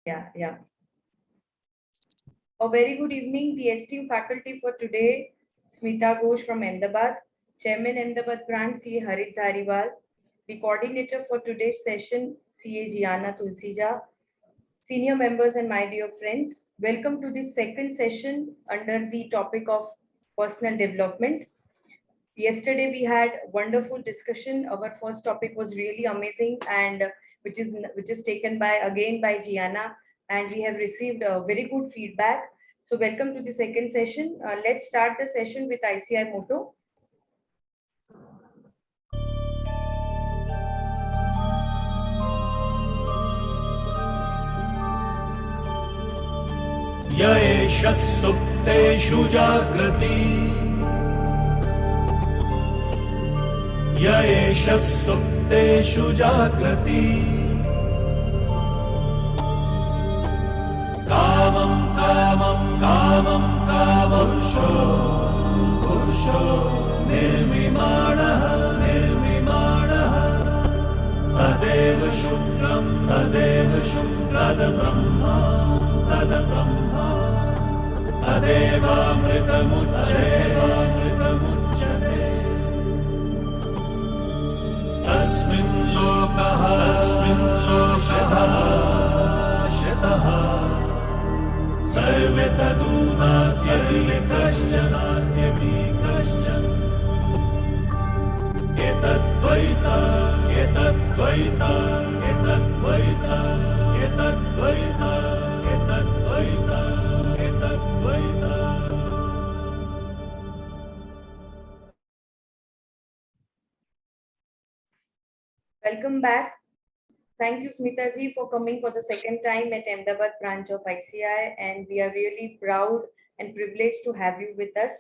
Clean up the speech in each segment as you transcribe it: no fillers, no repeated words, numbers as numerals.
Yeah. A very good evening, the esteemed faculty for today, Smita Ghosh from Ahmedabad, Chairman Ahmedabad branch CA Harit Dhariwal, the coordinator for today's session CA Gianna Tulsija, senior members and my dear friends. Welcome to this second session under the topic of personal development. Yesterday we had wonderful discussion. Our first topic was really amazing, and which is taken by Gianna, and we have received very good feedback. So welcome to the second session. Let's start the session with ICI motto. येष सुप्तेषु जाग्रति येष सुप्तेषु जाग्रति कामं कामं कामं कामपुरुषो पुरुषो निर्मिमाणः निर्मिमाणः तदेव शुक्रं तद्ब्रह्मा तद्ब्रह्मा तदेवामृतमुच्यते तस्मिन् लोकः शितः सर्वे तदूनात्यपि कश्चन एतद्वैता एतद्वैता एतद्वैता एतद्वैता एतद्वैता एतद्वैता. Welcome back. Thank you, Smita ji, for coming for the second time at Ahmedabad branch of ICI, and we are really proud and privileged to have you with us.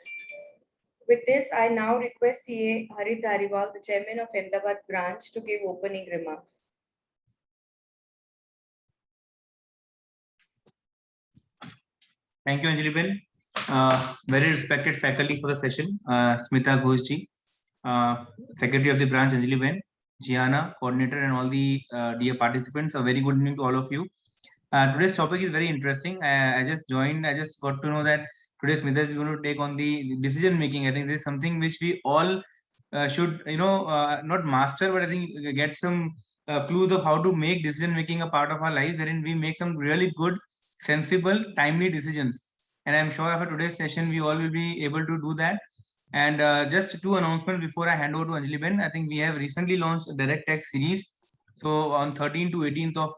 With this, I now request CA Harit Dhariwal, the chairman of Ahmedabad branch, to give opening remarks. Thank you, Anjali Ben. Very respected faculty for the session, Smita Ghosh ji, secretary of the branch, Anjali Ben, Gianna, coordinator, and all the dear participants. A very good evening to all of you. Today's topic is very interesting. I just joined. I just got to know that today Smita is going to take on the decision making. I think this is something which we all should, not master, but I think get some clues of how to make decision making a part of our life, wherein we make some really good, sensible, timely decisions. And I'm sure after today's session, we all will be able to do that. And just two announcements before I hand over to Anjali Ben. I think we have recently launched a direct tax series. So on 13th to 18th of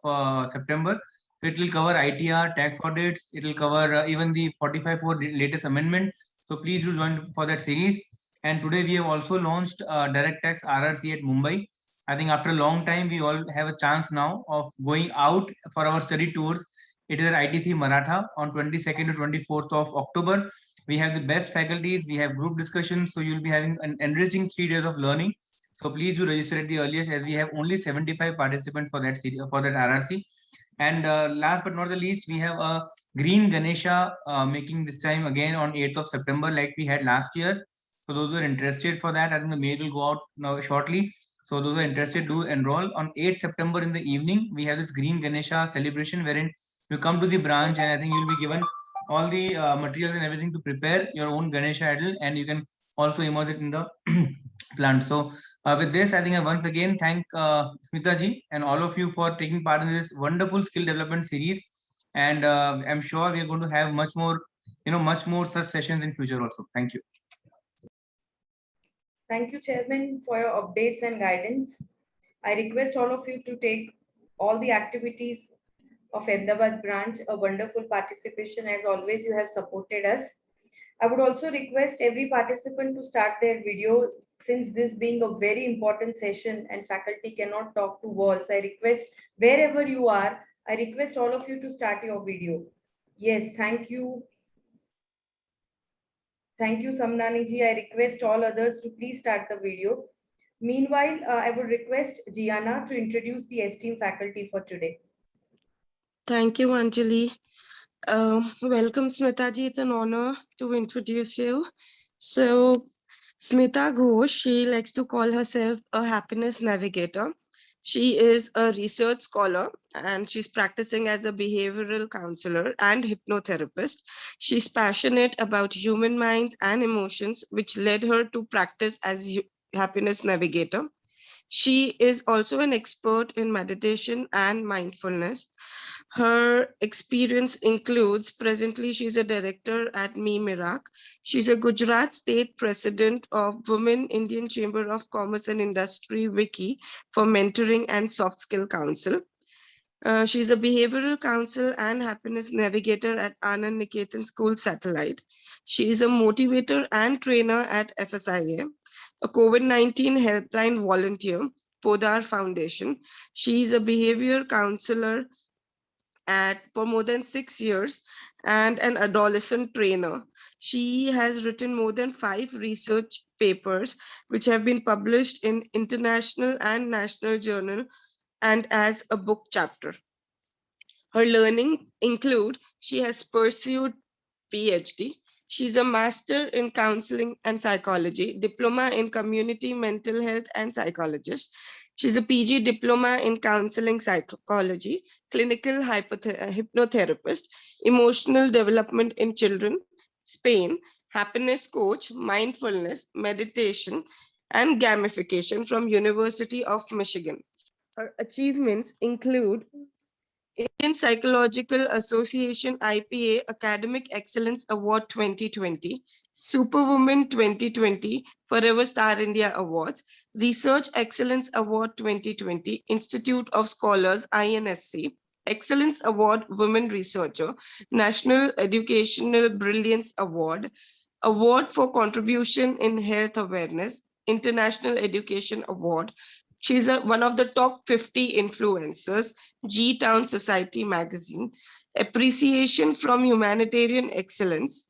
September, so it will cover ITR, tax audits. It will cover even the 45 for latest amendment. So please do join for that series. And today we have also launched direct tax RRC at Mumbai. I think after a long time, we all have a chance now of going out for our study tours. It is at ITC Maratha on 22nd to 24th of October. We have the best faculties. We have group discussions. So you'll be having an enriching 3 days of learning. So please do register at the earliest, as we have only 75 participants for that series, for that RRC. And last but not the least, we have a green Ganesha making this time again on 8th of September, like we had last year. So those who are interested for that, I think the mail will go out now shortly. So those who are interested, do enroll. On 8th September in the evening, we have this green Ganesha celebration, wherein you come to the branch, and I think you'll be given all the materials and everything to prepare your own Ganesha idol, and you can also immerse it in the plant. So with this, I think I once again thank Smita ji and all of you for taking part in this wonderful skill development series. And I'm sure we are going to have much more such sessions in future also. Thank you. Thank you, Chairman, for your updates and guidance. I request all of you to take all the activities of Ahmedabad branch, a wonderful participation. As always, you have supported us. I would also request every participant to start their video, since this being a very important session and faculty cannot talk to walls. I request wherever you are, I request all of you to start your video. Yes, thank you. Thank you, Samnani ji. I request all others to please start the video. Meanwhile, I would request Gianna to introduce the esteemed faculty for today. Thank you, Anjali. Welcome, Smita ji. It's an honor to introduce you. So, Smita Ghosh, she likes to call herself a happiness navigator. She is a research scholar and she's practicing as a behavioral counselor and hypnotherapist. She's passionate about human minds and emotions, which led her to practice as happiness navigator. She is also an expert in meditation and mindfulness. Her experience includes presently she's a director at Me Mirak. She's a Gujarat state president of Women Indian Chamber of Commerce and Industry Wiki for Mentoring and Soft Skill Council. She's a behavioral counsel and happiness navigator at Anand Niketan School Satellite. She is a motivator and trainer at FSIA, a COVID-19 helpline volunteer, Podar Foundation. She is a behavior counselor for more than 6 years and an adolescent trainer. She has written more than 5 research papers, which have been published in international and national journal and as a book chapter. Her learnings include she has pursued PhD. She's a master in counseling and psychology, diploma in community mental health and psychologist. She's a PG diploma in counseling psychology, clinical hypnotherapist, emotional development in children, Spain, happiness coach, mindfulness, meditation, and gamification from University of Michigan. Her achievements include Indian Psychological Association IPA Academic Excellence Award 2020, Superwoman 2020, Forever Star India Awards, Research Excellence Award 2020, Institute of Scholars INSC, Excellence Award Women Researcher, National Educational Brilliance Award, Award for Contribution in Health Awareness, International Education Award. She's one of the top 50 influencers, G-Town Society magazine, Appreciation from Humanitarian Excellence,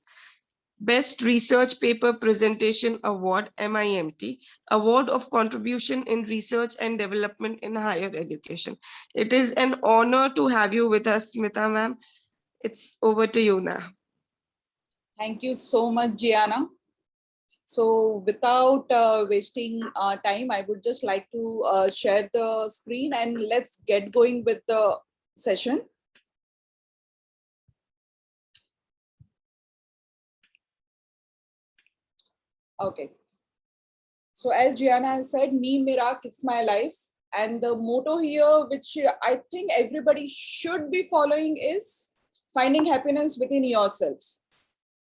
Best Research Paper Presentation Award, MIMT, Award of Contribution in Research and Development in Higher Education. It is an honor to have you with us, Smita ma'am. It's over to you now. Thank you so much, Gianna. So without wasting time, I would just like to share the screen and let's get going with the session. Okay. So as Gianna has said, Me Mirak, it's my life. And the motto here, which I think everybody should be following, is finding happiness within yourself.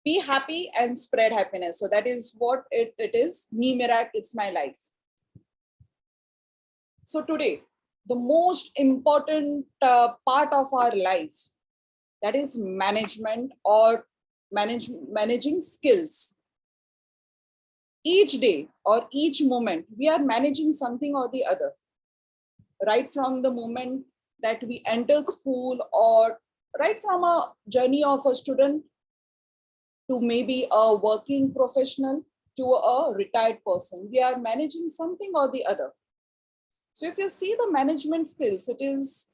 Be happy and spread happiness. So that is what it is. Me Mirak, it's my life. So today, the most important part of our life, that is management or managing skills. Each day or each moment, we are managing something or the other. Right from the moment that we enter school, or right from a journey of a student to maybe a working professional to a retired person, we are managing something or the other. So if you see the management skills, it is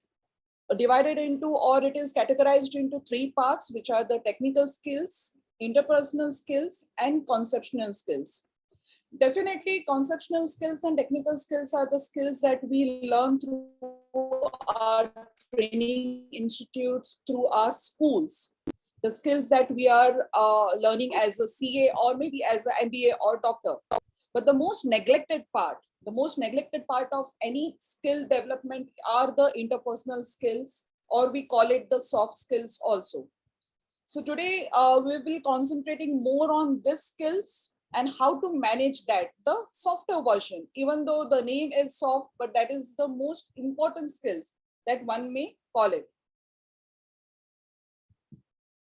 divided into, or it is categorized into 3 parts, which are the technical skills, interpersonal skills, and conceptual skills. Definitely conceptual skills and technical skills are the skills that we learn through our training institutes, through our schools. The skills that we are learning as a CA or maybe as an MBA or doctor. But the most neglected part of any skill development are the interpersonal skills, or we call it the soft skills also. So today we will be concentrating more on these skills and how to manage that, the softer version, even though the name is soft, but that is the most important skills that one may call it.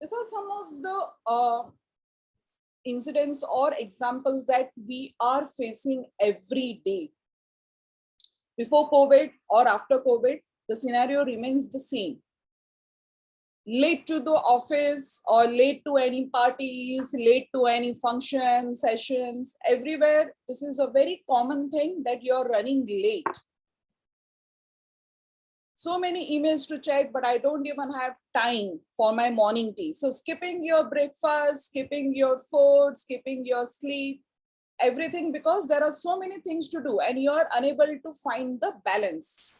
These are some of the incidents or examples that we are facing every day. Before COVID or after COVID, the scenario remains the same. Late to the office or late to any parties, late to any function, sessions, everywhere. This is a very common thing that you're running late. So many emails to check, but I don't even have time for my morning tea. So skipping your breakfast, skipping your food, skipping your sleep. everything because there are so many things to do and you are unable to find the balance.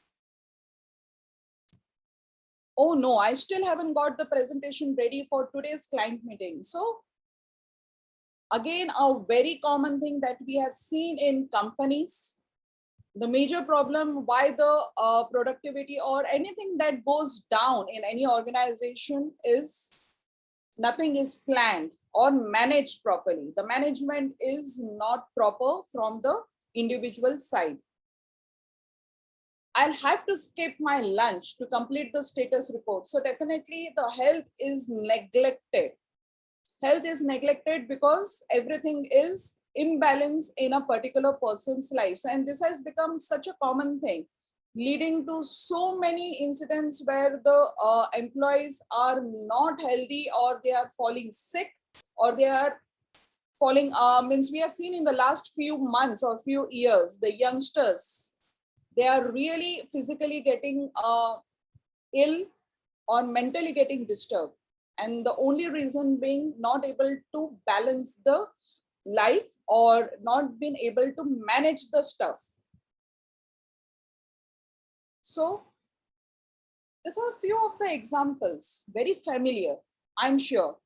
Oh no, I still haven't got the presentation ready for today's client meeting. So again, a very common thing that we have seen in companies, the major problem why the productivity or anything that goes down in any organization is nothing is planned or managed properly. The management is not proper from the individual side. I'll have to skip my lunch to complete the status report. So definitely the health is neglected. Health is neglected because everything is imbalance in a particular person's life. And this has become such a common thing, leading to so many incidents where the employees are not healthy or they are falling sick or they are falling, means we have seen in the last few months or few years, the youngsters, they are really physically getting ill or mentally getting disturbed. And the only reason being not able to balance the life or not being able to manage the stuff. So these are a few of the examples, very familiar, I'm sure.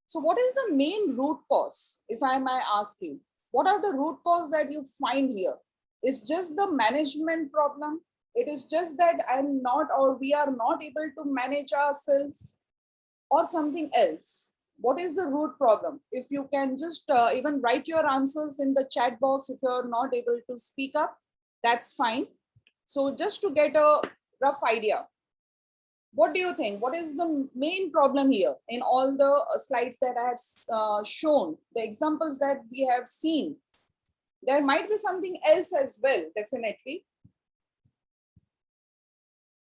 So what is the main root cause, if I may ask you? What are the root cause that you find here? Is just the management problem? It is just that I'm not or we are not able to manage ourselves or something else? What is the root problem? If you can just even write your answers in the chat box, if you're not able to speak up, that's fine. So just to get a rough idea, what do you think? What is the main problem here in all the slides that I have shown, the examples that we have seen? There might be something else as well, definitely.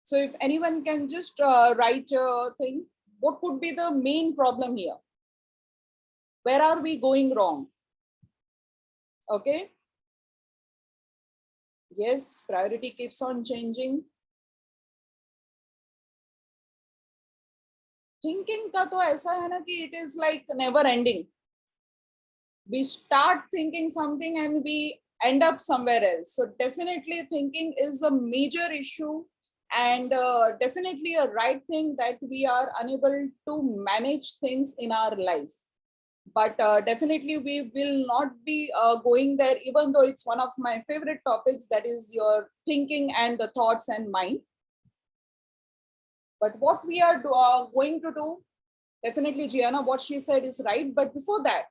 So if anyone can just write a thing, what could be the main problem here? Where are we going wrong? Okay. Yes, priority keeps on changing. Thinking का तो ऐसा है ना कि it is like never ending. We start thinking something and we end up somewhere else. So definitely thinking is a major issue and definitely a right thing that we are unable to manage things in our life. But definitely we will not be going there, even though it's one of my favorite topics, that is your thinking and the thoughts and mind. But what we are going to do, definitely Gianna, what she said is right. But before that,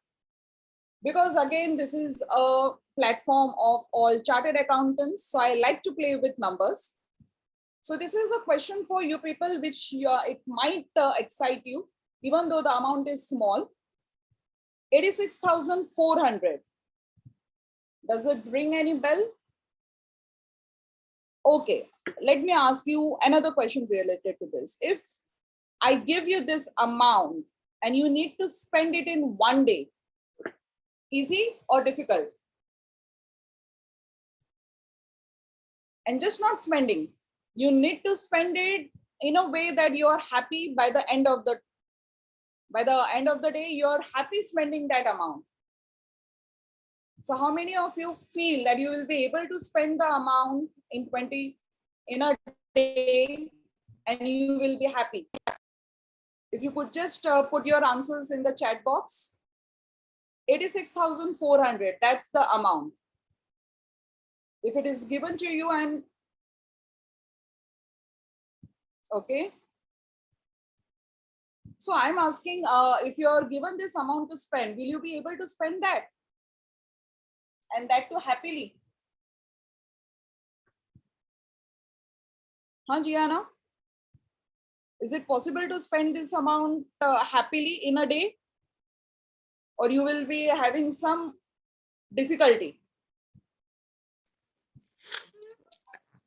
because again, this is a platform of all chartered accountants, so I like to play with numbers. So this is a question for you people, which it might excite you, even though the amount is small. 86,400. Does it ring any bell? Okay, let me ask you another question related to this. If I give you this amount and you need to spend it in one day, easy or difficult? And just not spending, you need to spend it in a way that you are happy by the end of the day, you're happy spending that amount. So how many of you feel that you will be able to spend the amount in a day and you will be happy? If you could just put your answers in the chat box. 86,400, that's the amount. If it is given to you and okay. So I'm asking, if you are given this amount to spend, will you be able to spend that? And that too happily? Huh, Gianna? Is it possible to spend this amount happily in a day? Or you will be having some difficulty?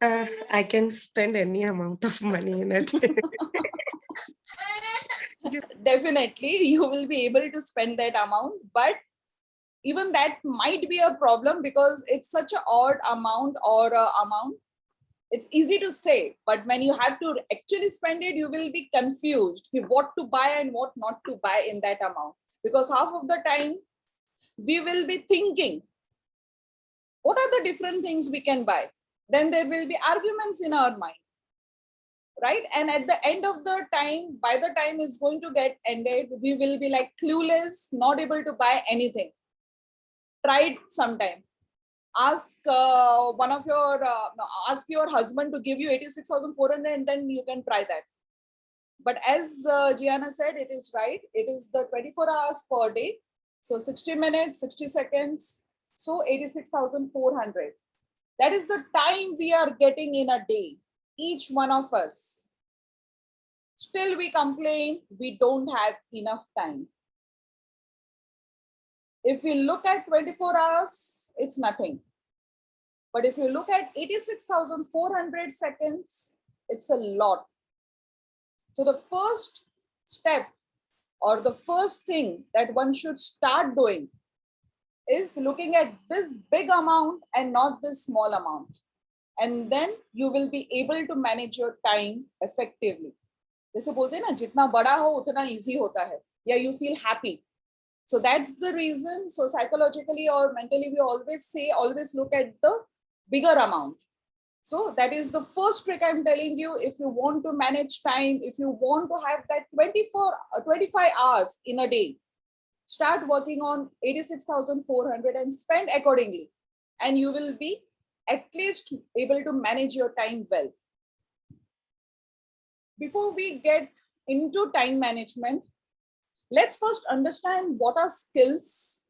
I can spend any amount of money in it. Definitely, you will be able to spend that amount, but even that might be a problem because it's such an odd amount or amount. It's easy to say, but when you have to actually spend it, you will be confused what to buy and what not to buy in that amount. Because half of the time, we will be thinking, what are the different things we can buy? Then there will be arguments in our mind, right? And at the end of the time, by the time it's going to get ended, we will be like clueless, not able to buy anything. Try it sometime. Ask ask your husband to give you 86,400 and then you can try that. But as Gianna said, it is right. It is the 24 hours per day. So 60 minutes, 60 seconds. So 86,400. That is the time we are getting in a day, each one of us. Still we complain we don't have enough time. If we look at 24 hours, it's nothing. But if you look at 86,400 seconds, it's a lot. So the first step or the first thing that one should start doing is looking at this big amount and not this small amount. And then you will be able to manage your time effectively. जैसे बोलते हैं ना, जितना बड़ा हो उतना easy होता है, या you feel happy. So that's the reason. So psychologically or mentally, we always say, always look at the bigger amount. So that is the first trick I'm telling you. If you want to manage time, if you want to have that 25 hours in a day, start working on 86,400 and spend accordingly. And you will be at least able to manage your time well. Before we get into time management, let's first understand what are skills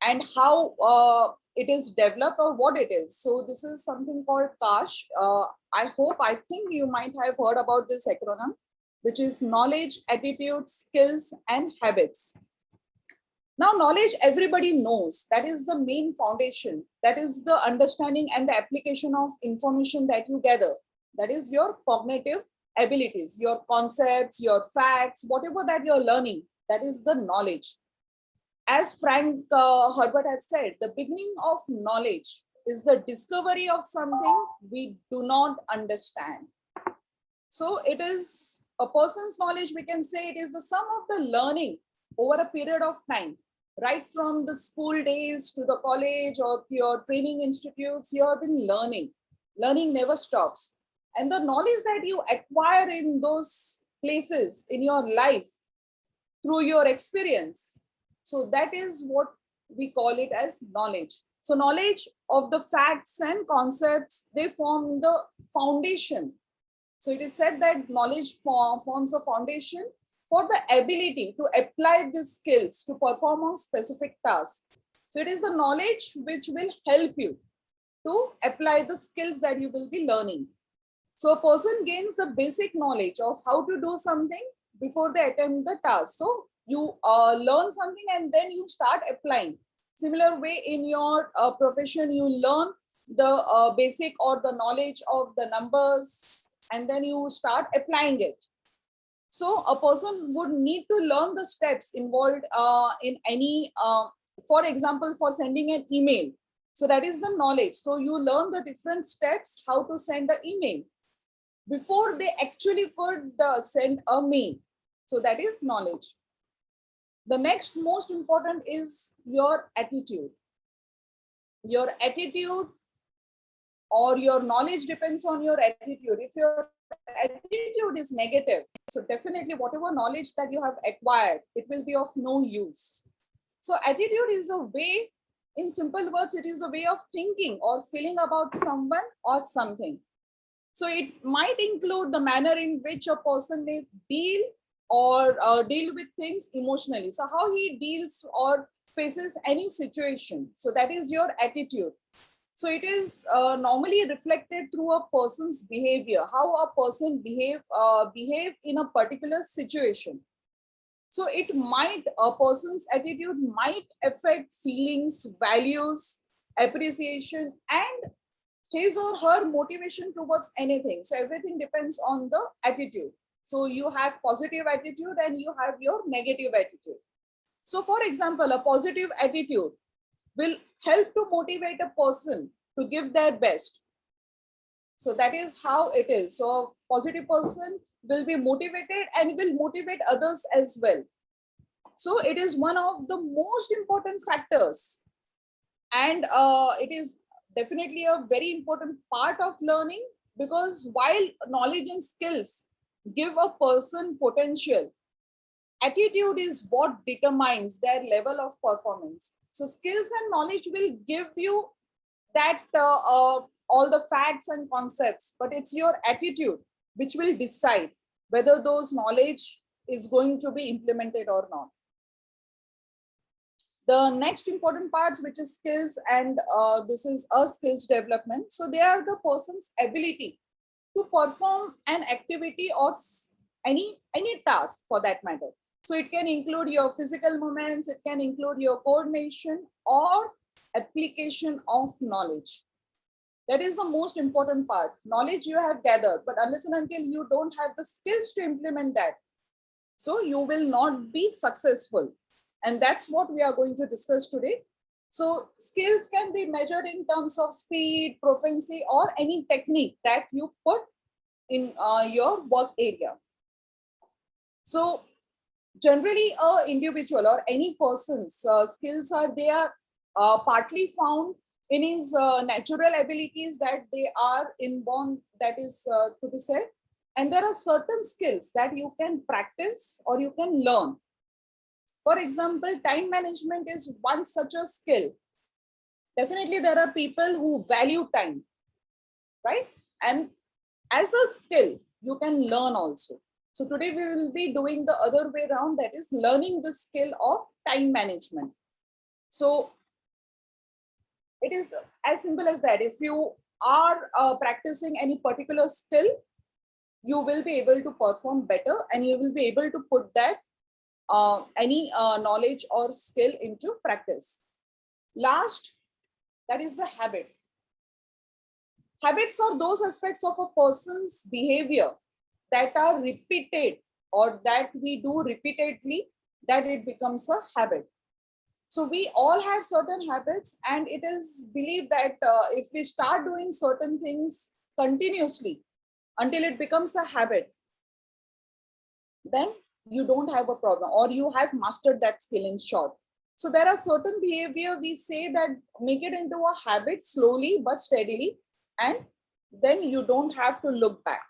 and how it is developed or what it is. So this is something called KASH. I think you might have heard about this acronym, which is knowledge, attitude, skills, and habits. Now, knowledge everybody knows. That is the main foundation. That is the understanding and the application of information that you gather. That is your cognitive abilities, your concepts, your facts, whatever that you're learning, that is the knowledge. As Frank Herbert had said, the beginning of knowledge is the discovery of something we do not understand. So it is a person's knowledge, we can say it is the sum of the learning over a period of time, right from the school days to the college or your training institutes, you have been learning. Learning never stops. And the knowledge that you acquire in those places in your life through your experience, so that is what we call it as knowledge. So knowledge of the facts and concepts, they form the foundation. So it is said that knowledge forms a foundation for the ability to apply these skills to perform on specific tasks. So it is the knowledge which will help you to apply the skills that you will be learning. So a person gains the basic knowledge of how to do something before they attempt the task. So you learn something and then you start applying. Similar way in your profession, you learn the basic or the knowledge of the numbers and then you start applying it. So a person would need to learn the steps involved in any, for example, for sending an email. So that is the knowledge. So you learn the different steps how to send an email before they actually could send a mail. So that is knowledge. The next most important is your attitude. Your attitude or your knowledge depends on your attitude. If your attitude is negative, so definitely whatever knowledge that you have acquired, it will be of no use. So attitude is a way, in simple words, it is a way of thinking or feeling about someone or something. So it might include the manner in which a person may deal or deal with things emotionally. So how he deals or faces any situation. So that is your attitude. So it is normally reflected through a person's behavior, how a person behave in a particular situation. So it might, a person's attitude might affect feelings, values, appreciation, and his or her motivation towards anything. So everything depends on the attitude. So you have positive attitude and you have your negative attitude. So for example, a positive attitude will help to motivate a person to give their best. So that is how it is. So a positive person will be motivated and will motivate others as well. So it is one of the most important factors, and it is definitely a very important part of learning, because while knowledge and skills give a person potential, attitude is what determines their level of performance. So skills and knowledge will give you that all the facts and concepts, but it's your attitude which will decide whether those knowledge is going to be implemented or not. The next important parts, which is skills, and this is a skills development. So they are the person's ability to perform an activity or any task for that matter. So it can include your physical movements, it can include your coordination or application of knowledge. That is the most important part. Knowledge you have gathered, but unless and until you don't have the skills to implement that, so you will not be successful. And that's what we are going to discuss today. So skills can be measured in terms of speed, proficiency, or any technique that you put in your work area. So generally, an individual or any person's skills are partly found in his natural abilities that they are inborn, that is to be said. And there are certain skills that you can practice or you can learn. For example, time management is one such a skill. Definitely, there are people who value time, right? And as a skill, you can learn also. So today we will be doing the other way around, that is learning the skill of time management. So it is as simple as that. If you are practicing any particular skill, you will be able to perform better, and you will be able to put that any knowledge or skill into practice. Last, that is the habit. Habits are those aspects of a person's behavior that are repeated or that we do repeatedly, that it becomes a habit. So we all have certain habits, and it is believed that if we start doing certain things continuously until it becomes a habit, then you don't have a problem, or you have mastered that skill in short. So there are certain behavior we say that make it into a habit slowly but steadily, and then you don't have to look back.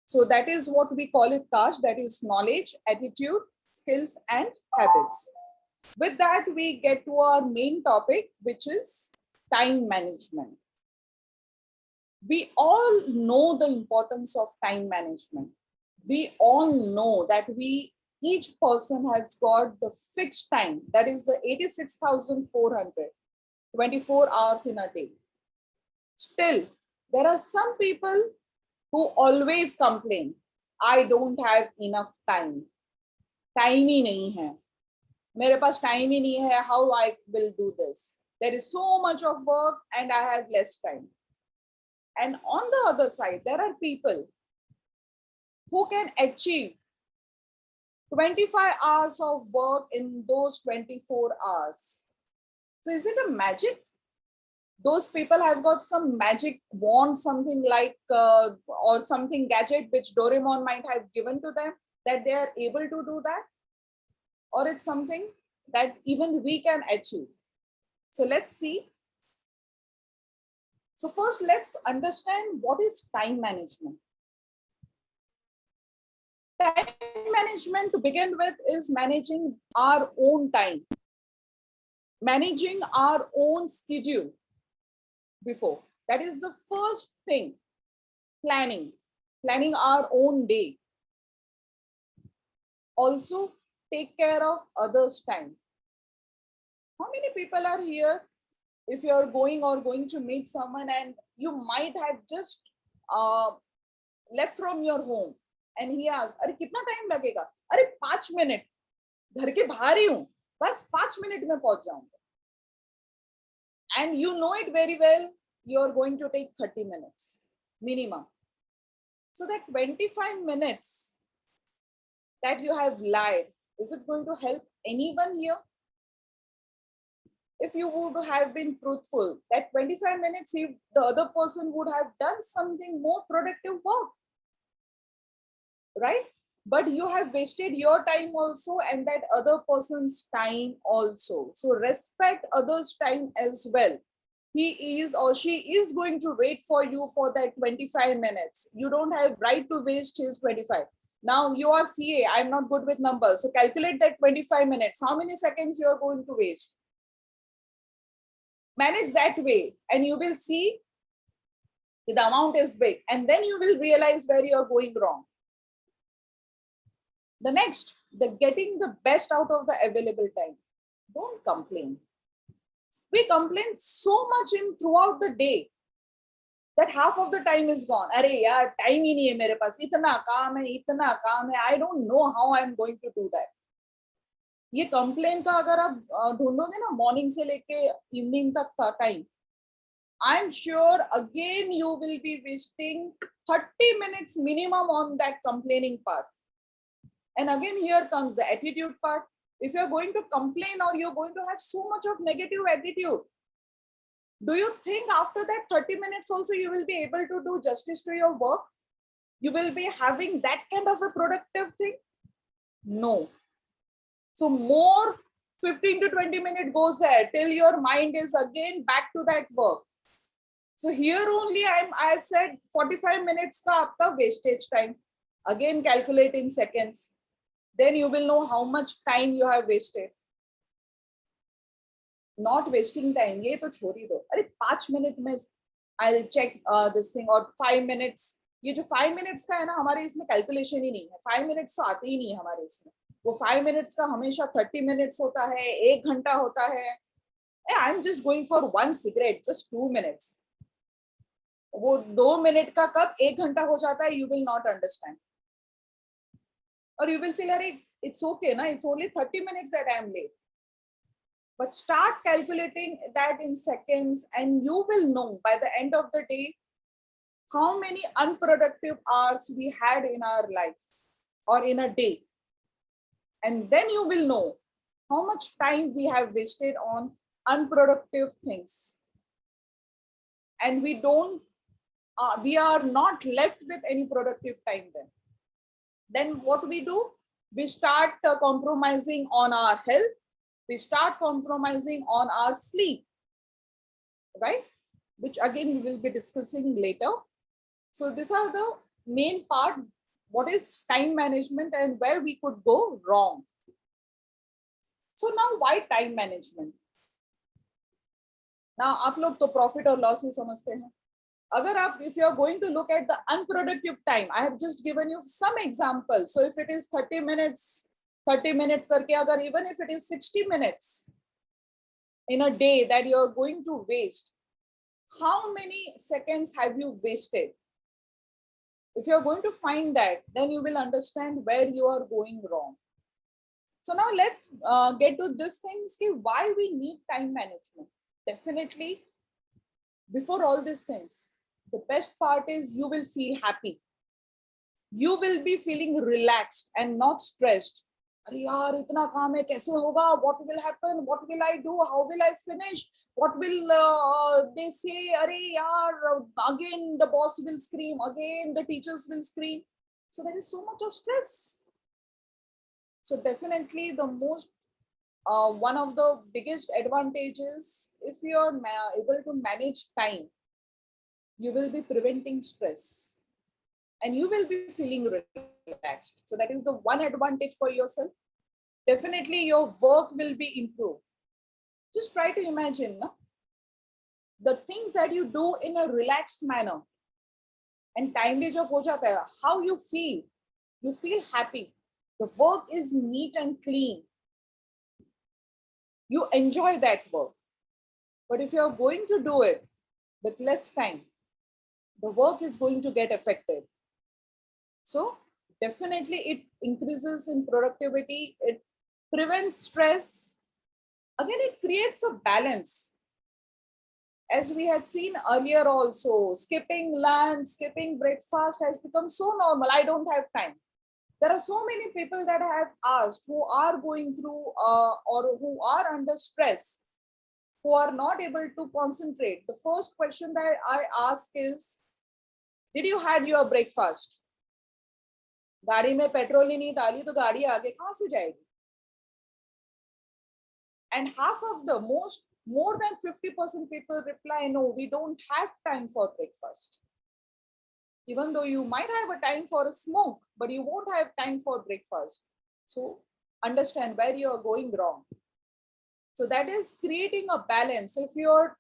So that is what we call it, Kash, that is knowledge, attitude, skills, and habits. With that, we get to our main topic, which is time management. We all know the importance of time management. We all know that each person has got the fixed time, that is the 86,400, 24 hours in a day. Still, there are some people who always complain, I don't have enough time. Time ही नहीं है. मेरे पास time ही नहीं है. How I will do this? There is so much of work and I have less time. And on the other side, there are people who can achieve 25 hours of work in those 24 hours. So is it a magic? Those people have got some magic wand, something like, or something gadget which Doraemon might have given to them, that they are able to do that? Or it's something that even we can achieve. So let's see. So first, let's understand what is time management. Time management, to begin with, is managing our own time, managing our own schedule before. That is the first thing. Planning our own day. Also, take care of others' time. How many people are here? If you're going to meet someone and you might have just left from your home, and he asks, अरे कितना time लगेगा? अरे 5 minute, घर के बाहर ही हूँ, बस 5 minute में पहुंच जाऊंगा. And you know it very well, you're going to take 30 minutes minimum. So that 25 minutes that you have lied, is it going to help anyone here? If you would have been truthful, that 25 minutes, the other person would have done something more productive work, right? but you have wasted your time also and that other person's time also. So respect others' time as well. He is or she is going to wait for you for that 25 minutes. You don't have right to waste his 25. Now you are CA, I'm not good with numbers. So calculate that 25 minutes. How many seconds you are going to waste? Manage that way and you will see the amount is big. And then you will realize where you are going wrong. The next, the getting the best out of the available time. Don't complain. We complain so much in throughout the day that half of the time is gone. Arey yaar, time hi nahi hai mere paas. Itna kaam hai. I don't know how I'm going to do that. ये complain का अगर आप ढूंढोगे ना morning से लेके evening तक था time, I'm sure again you will be wasting 30 minutes minimum on that complaining part. And again here comes the attitude part. If you're going to complain or you're going to have so much of negative attitude, do you think after that 30 minutes also you will be able to do justice to your work? You will be having that kind of a productive thing? No. So more 15 to 20 minutes goes there till your mind is again back to that work. So here only I said 45 minutes ka aapka wastage time. Again calculate in seconds. Then you will know how much time you have wasted. Not wasting time. ये तो छोड़ ही दो. अरे 5 minutes में I'll check this thing or 5 minutes. ये जो 5 minutes का है ना हमारे इसमें calculation ही नहीं है. 5 minutes तो आते ही नहीं है हमारे इसमें. वो 5 minutes का हमेशा 30 minutes होता है, 1 घंटा होता है. I'm just going for one cigarette, just 2 minutes. वो 2 minute का कब 1 घंटा हो जाता है, you will not understand. Or you will feel, it's okay, na? It's only 30 minutes that I am late. But start calculating that in seconds and you will know by the end of the day how many unproductive hours we had in our life or in a day. And then you will know how much time we have wasted on unproductive things. And we are not left with any productive time then. Then what we do? We start compromising on our health. We start compromising on our sleep, right? Which again we will be discussing later. So these are the main part. What is time management and where we could go wrong. So now why time management? Now आप लोग तो profit और loss ही समझते हैं. अगर आप, if you are going to look at the unproductive time, I have just given you some examples. So if it is 30 minutes करके अगर even if it is 60 minutes in a day that you are going to waste, how many seconds have you wasted? If you are going to find that, then you will understand where you are going wrong. So now let's get to this things, why we need time management. Definitely, before all these things, the best part is you will feel happy. You will be feeling relaxed and not stressed. अरे यार इतना काम है कैसे होगा? What will happen? What will I do? How will I finish? What will they say? अरे यार, again the boss will scream, again the teachers will scream. So there is so much of stress. So definitely the most one of the biggest advantages, if you are able to manage time, you will be preventing stress and you will be feeling relaxed. So that is the one advantage for yourself. Definitely your work will be improved. Just try to imagine the things that you do in a relaxed manner and timely jab ho jata hai, how you feel. You feel happy. The work is neat and clean. You enjoy that work. But if you are going to do it with less time, the work is going to get affected. So definitely it increases in productivity. It prevents stress. Again, it creates a balance. As we had seen earlier also, skipping lunch, skipping breakfast has become so normal. I don't have time. There are so many people that I have asked who are going through or who are under stress, who are not able to concentrate. The first question that I ask is, did you have your breakfast? गाड़ी में petrol ही नहीं डाली तो गाड़ी आगे कहाँ से जाएगी? And half of the more than 50% people reply, no, we don't have time for breakfast. Even though you might have a time for a smoke, but you won't have time for breakfast. So understand where you are going wrong. So that is creating a balance. If your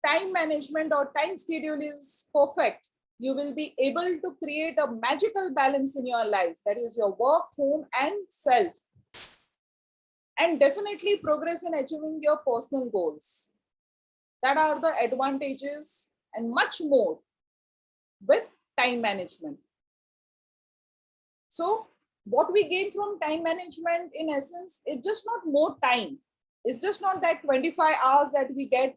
time management or time schedule is perfect, you will be able to create a magical balance in your life. That is your work, home, and self. And definitely progress in achieving your personal goals. That are the advantages and much more with time management. So what we gain from time management in essence is just not more time. It's just not that 25 hours that we get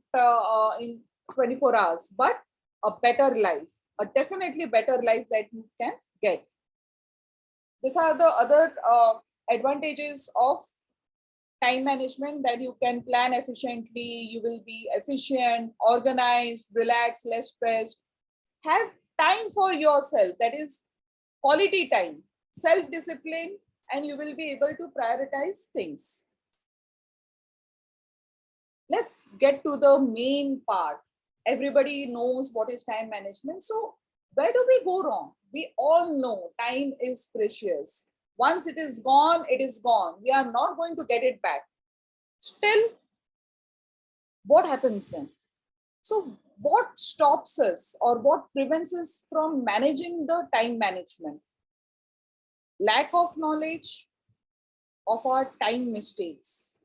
in 24 hours, but a better life, a definitely better life that you can get. These are the other advantages of time management, that you can plan efficiently, you will be efficient, organized, relaxed, less stressed, have time for yourself, that is quality time, self-discipline, and you will be able to prioritize things. Let's get to the main part. Everybody knows what is time management. So where do we go wrong? We all know time is precious. Once it is gone, it is gone. We are not going to get it back. Still, what happens then? So what stops us or what prevents us from managing the time management? Lack of knowledge of our time mistakes.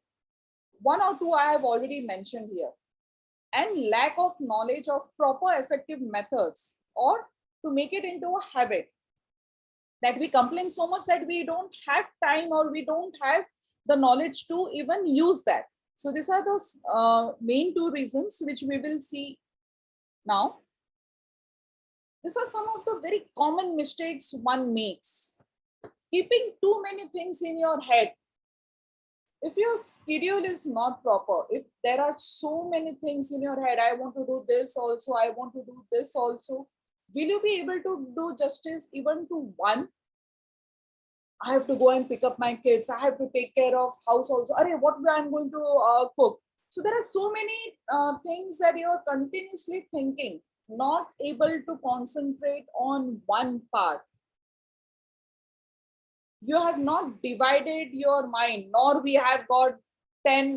One or two I have already mentioned here. And lack of knowledge of proper effective methods, or to make it into a habit, that we complain so much that we don't have time or we don't have the knowledge to even use that. So these are those main two reasons which we will see now. These are some of the very common mistakes one makes. Keeping too many things in your head. If your schedule is not proper, if there are so many things in your head, I want to do this also, I want to do this also, will you be able to do justice even to one? I have to go and pick up my kids, I have to take care of house also, what I'm going to cook. So there are so many things that you are continuously thinking, not able to concentrate on one part. You have not divided your mind, nor we have got 10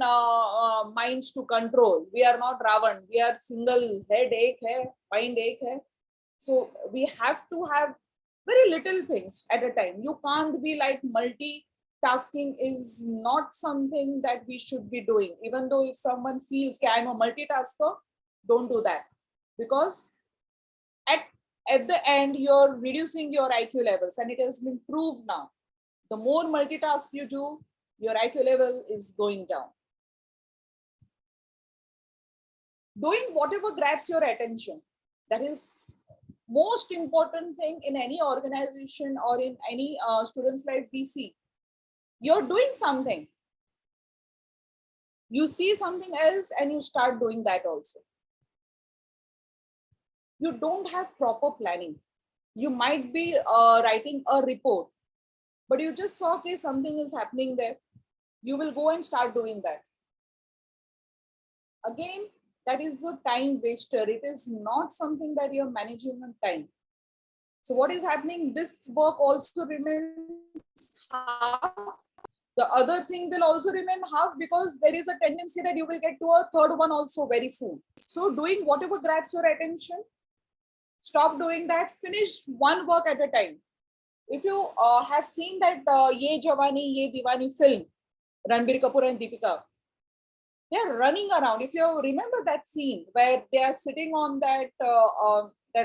minds to control. We are not Ravan. We are single head, ek hai, mind ek hai. So we have to have very little things at a time. You can't be like multitasking is not something that we should be doing. Even though if someone feels that I'm a multitasker, don't do that. Because at the end, you're reducing your IQ levels, and it has been proved now. The more multitask you do, your IQ level is going down. Doing whatever grabs your attention. That is most important thing in any organization or in any student's life we see. You're doing something. You see something else and you start doing that also. You don't have proper planning. You might be writing a report, but you just saw, okay, something is happening there. You will go and start doing that. Again, that is a time waster. It is not something that you're managing on time. So what is happening? This work also remains half. The other thing will also remain half, because there is a tendency that you will get to a third one also very soon. So doing whatever grabs your attention, stop doing that. Finish one work at a time. If you have seen that Ye Jawani Ye Diwani film, Ranbir Kapoor and Deepika, they are running around. If you remember that scene where they are sitting on that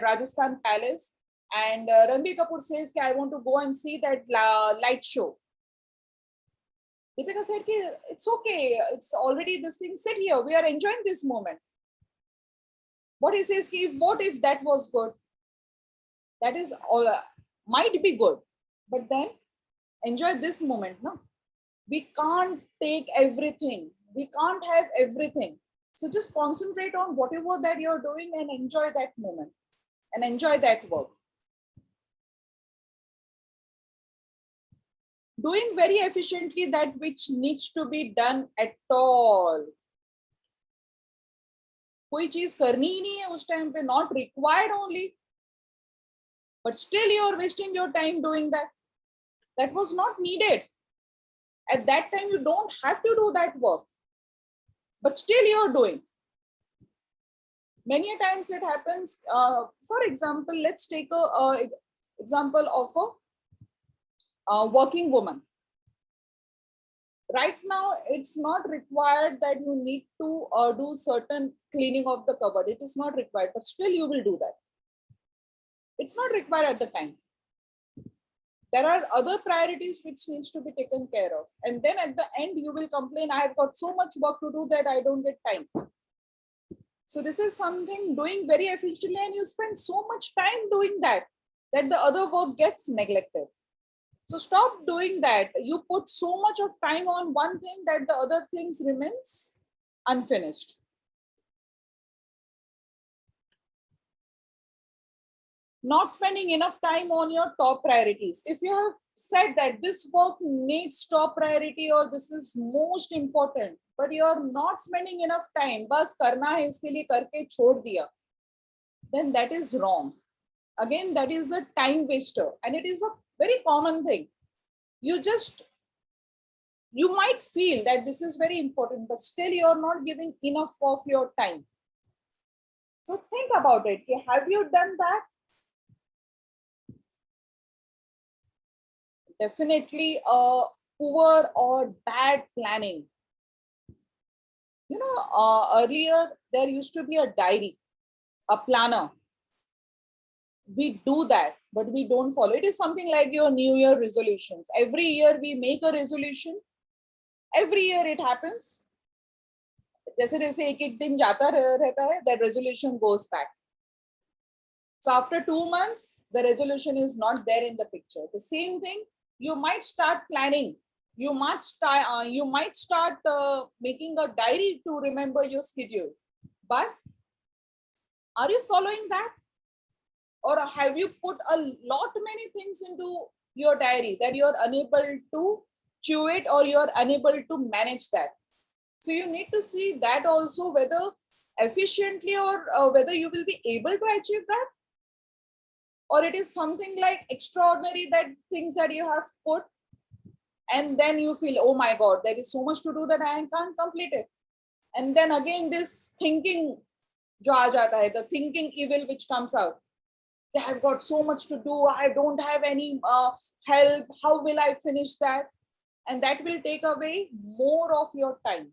Rajasthan palace, and Ranbir Kapoor says, I want to go and see that light show. Deepika said, it's okay, it's already this thing, sit here, we are enjoying this moment. What he says, what if that was good? That is all, might be good, but then enjoy this moment. No, we can't take everything. We can't have everything. So just concentrate on whatever that you're doing and enjoy that moment and enjoy that work. doing very efficiently that which needs to be done at all. कोई चीज करनी ही नहीं है उस time पे, not required only, but still you are wasting your time doing that. That was not needed. At that time, you don't have to do that work, but still you are doing. Many times it happens. For example, let's take a example of a working woman. Right now, it's not required that you need to do certain cleaning of the cupboard. It is not required, but still you will do that. It's not required at the time. There are other priorities which needs to be taken care of. And then at the end, you will complain, I have got so much work to do that I don't get time. So this is something doing very efficiently, and you spend so much time doing that the other work gets neglected. So stop doing that. You put so much of time on one thing that the other things remains unfinished. Not spending enough time on your top priorities. If you have said that this work needs top priority or this is most important, but you are not spending enough time, बस करना है इसके लिए करके छोड़ दिया, then that is wrong. Again, that is a time waster, and it is a very common thing. You might feel that this is very important, but still you are not giving enough of your time. So think about it. Have you done that? Definitely poor or bad planning. You know, earlier there used to be a diary, a planner. We do that, but we don't follow. It is something like your New Year resolutions. Every year we make a resolution. Every year it happens. जैसे जैसे एक दिन जाता रहता है, that resolution goes back. So after 2 months, the resolution is not there in the picture. The same thing, you might start planning. You might start making a diary to remember your schedule. But are you following that? Or have you put a lot many things into your diary that you're unable to chew it, or you're unable to manage that? So you need to see that also, whether efficiently or whether you will be able to achieve that, or it is something like extraordinary, that things that you have put, and then you feel, oh my God, there is so much to do that I can't complete it. And then again, this thinking jo aa jata hai, the thinking evil which comes out. I've got so much to do. I don't have any help. How will I finish that? And that will take away more of your time.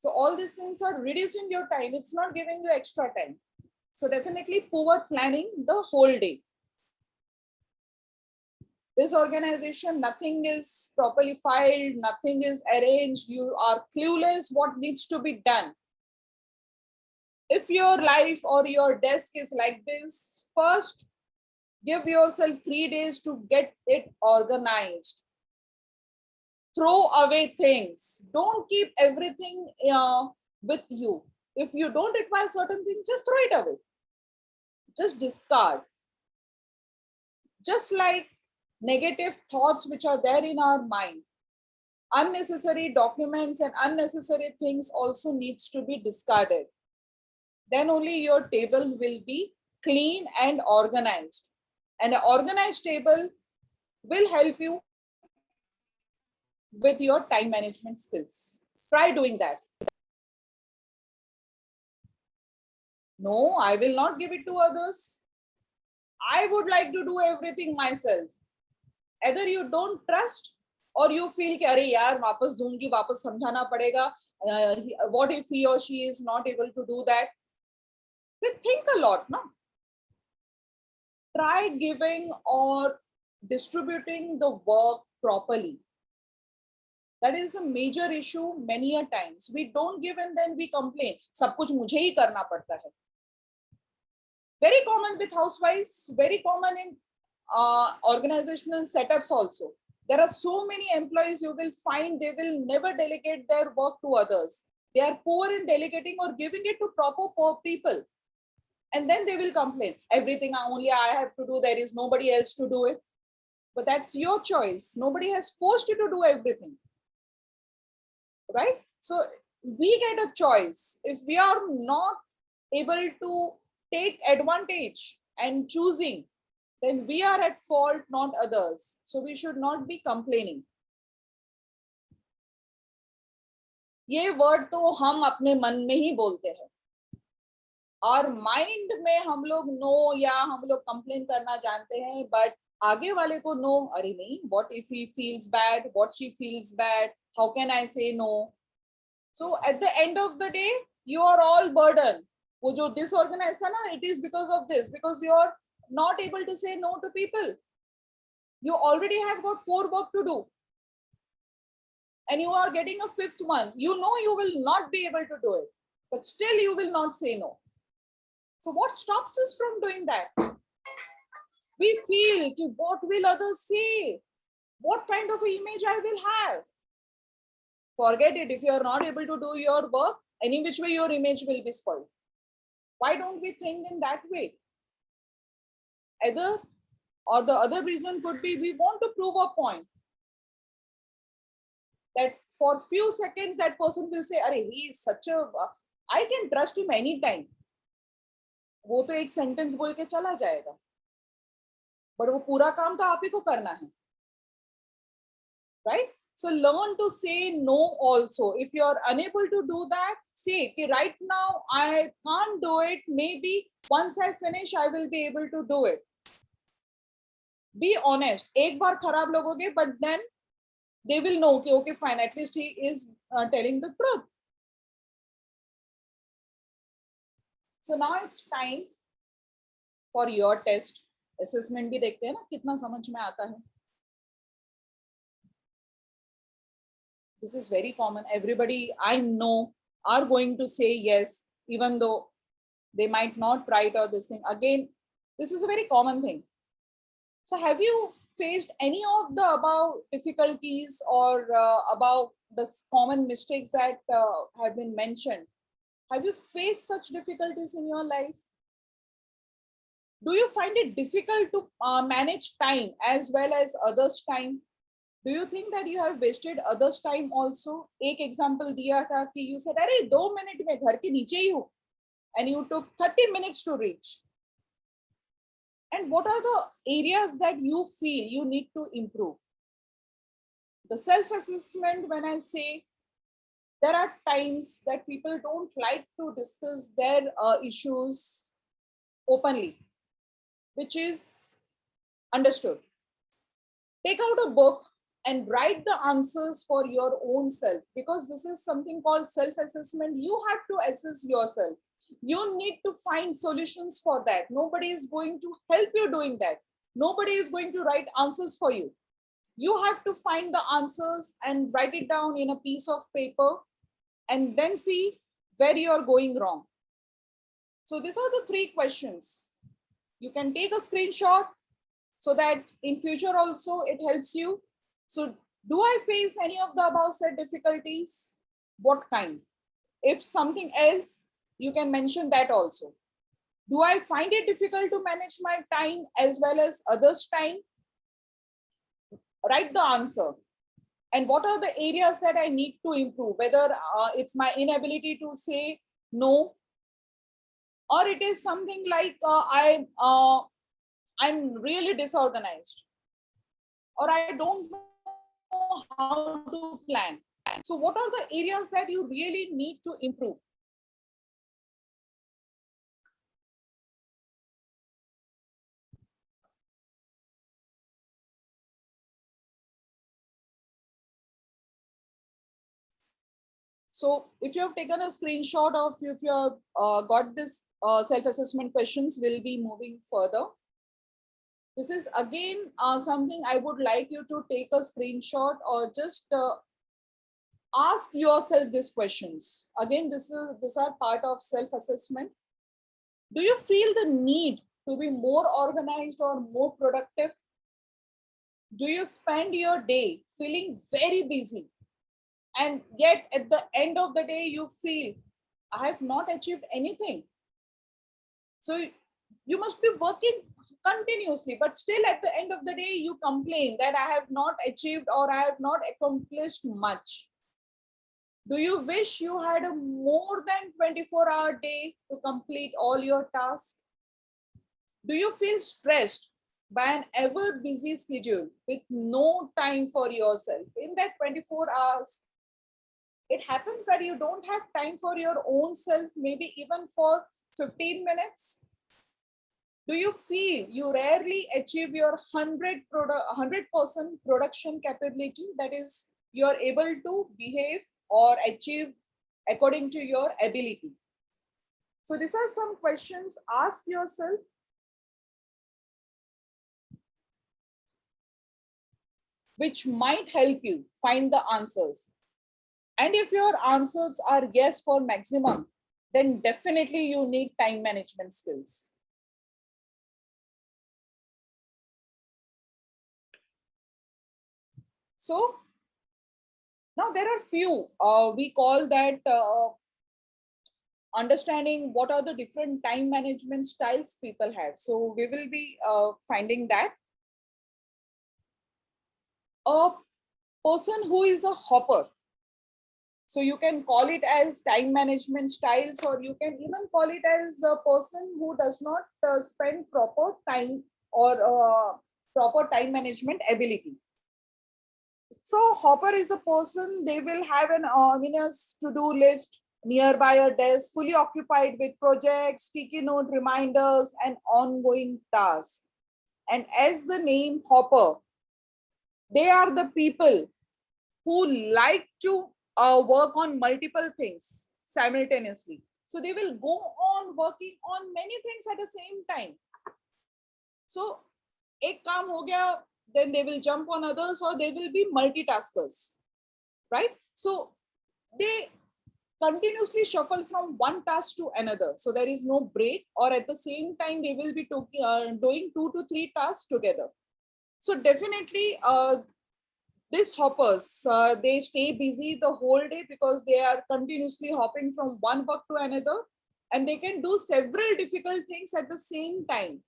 So all these things are reducing your time. It's not giving you extra time. So definitely poor planning the whole day. This organization, nothing is properly filed, nothing is arranged. You are clueless what needs to be done. If your life or your desk is like this, first give yourself 3 days to get it organized. Throw away things. Don't keep everything with you. If you don't require certain things, just throw it away. Just discard. Just like negative thoughts which are there in our mind, unnecessary documents and unnecessary things also needs to be discarded. Then only your table will be clean and organized. And an organized table will help you with your time management skills. Try doing that. No, I will not give it to others. I would like to do everything myself. Either you don't trust, or you feel कि अरे यार वापस दूंगी, वापस समझाना पड़ेगा. What if he or she is not able to do that? We think a lot, no? Try giving or distributing the work properly. That is a major issue many a times. We don't give and then we complain. सब कुछ मुझे ही करना पड़ता है. Very common with housewives, very common in organizational setups also. There are so many employees you will find they will never delegate their work to others. They are poor in delegating or giving it to proper poor people. And then they will complain, everything only I have to do, there is nobody else to do it. But that's your choice. Nobody has forced you to do everything, right? So we get a choice. If we are not able to take advantage and choosing, then we are at fault, not others. So we should not be complaining. ये word तो हम अपने मन में ही बोलते हैं, और mind में हम लोग नो या हम लोग कंप्लेन करना जानते हैं, बट आगे वाले को नो, अरे नहीं, what if he feels bad, what she feels bad, how can I say no. So at the end of the day you are all burden. वो जो डिसऑर्गेनाइज था ना, it is because of this, because you are not able to say no to people. You already have got 4 work to do, and you are getting a 5th one. You know you will not be able to do it, but still you will not say no. So what stops us from doing that? We feel, what will others say? What kind of image I will have? Forget it. If you are not able to do your work, any which way your image will be spoiled. Why don't we think in that way? Either, or the other reason could be we want to prove a point, that for few seconds that person will say, "Arey, he is such a, I can trust him anytime." वो तो एक sentence बोल के चला जाएगा, but वो पूरा काम तो आप ही को करना है, right? So learn to say no also. If you are unable to do that, say, "Okay, right now I can't do it. Maybe once I finish, I will be able to do it." Be honest. एक बार खराब लगोगे, but then they will know, okay, fine, at least he is telling the truth. So now it's time for your test. Assessment भी देखते हैं ना कितना समझ में आता है. This is very common. Everybody I know are going to say yes, even though they might not write or this thing. Again, this is a very common thing. So have you faced any of the above difficulties, or about the common mistakes that have been mentioned? Have you faced such difficulties in your life? Do you find it difficult to manage time as well as others' time? Do you think that you have wasted others' time also? एक example दिया था कि you said, अरे 2 minute में घर के नीचे ही हूँ, and you took 30 minutes to reach. And what are the areas that you feel you need to improve? The self-assessment, when I say, there are times that people don't like to discuss their issues openly, which is understood. Take out a book and write the answers for your own self, because this is something called self-assessment. You have to assess yourself. You need to find solutions for that. Nobody is going to help you doing that. Nobody is going to write answers for you. You have to find the answers and write it down in a piece of paper, and then see where you are going wrong. So these are the 3 questions. You can take a screenshot so that in future also it helps you. So do I face any of the above said difficulties? What kind? If something else, you can mention that also. Do I find it difficult to manage my time as well as others' time? Write the answer. And what are the areas that I need to improve? Whether it's my inability to say no, or it is something like I'm really disorganized, or I don't know how to plan. So what are the areas that you really need to improve? So if you have taken a screenshot of, if you have got this self-assessment questions, we'll be moving further. This is again something I would like you to take a screenshot, or just ask yourself these questions. Again, these are part of self-assessment. Do you feel the need to be more organized or more productive? Do you spend your day feeling very busy, and yet at the end of the day you feel, I have not achieved anything? So you must be working continuously, but still at the end of the day, you complain that I have not achieved or I have not accomplished much. Do you wish you had a more than 24-hour day to complete all your tasks? Do you feel stressed by an ever busy schedule with no time for yourself? In that 24 hours, it happens that you don't have time for your own self, maybe even for 15 minutes. Do you feel you rarely achieve your 100% production capability? That is, you are able to behave or achieve according to your ability. So these are some questions. Ask yourself. Which might help you find the answers. And if your answers are yes for maximum, then definitely you need time management skills. So now there are few, we call that understanding what are the different time management styles people have. So we will be finding that. A person who is a hopper. So you can call it as time management styles, or you can even call it as a person who does not spend proper time or proper time management ability. So hopper is a person, they will have an ominous to-do list nearby a desk, fully occupied with projects, sticky note reminders, and ongoing tasks. And as the name hopper, they are the people who like to work on multiple things simultaneously. So they will go on working on many things at the same time. So ek kaam ho gaya, then they will jump on others, or they will be multitaskers, right? So they continuously shuffle from one task to another. So there is no break, or at the same time, they will be doing 2 to 3 tasks together. So definitely these hoppers, they stay busy the whole day because they are continuously hopping from one work to another, and they can do several difficult things at the same time.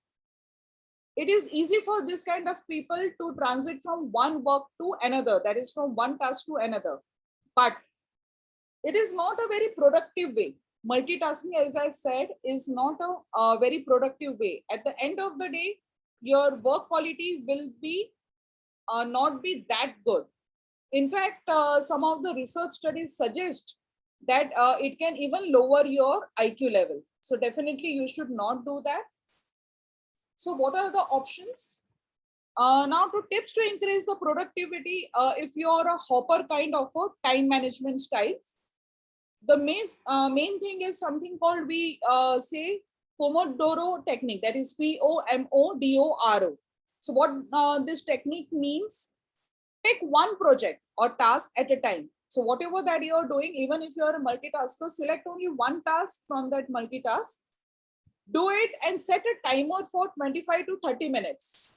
It is easy for this kind of people to transit from one work to another, that is from one task to another. But it is not a very productive way. Multitasking, as I said, is not a very productive way. At the end of the day, your work quality will be not be that good. In fact, some of the research studies suggest that it can even lower your IQ level. So definitely you should not do that. So what are the options? Now to tips to increase the productivity, if you are a hopper kind of a time management styles, the main thing is something called, we say, Pomodoro technique, that is POMODORO. So what this technique means, pick one project or task at a time. So whatever that you are doing, even if you are a multitasker, select only one task from that multitask, do it and set a timer for 25 to 30 minutes.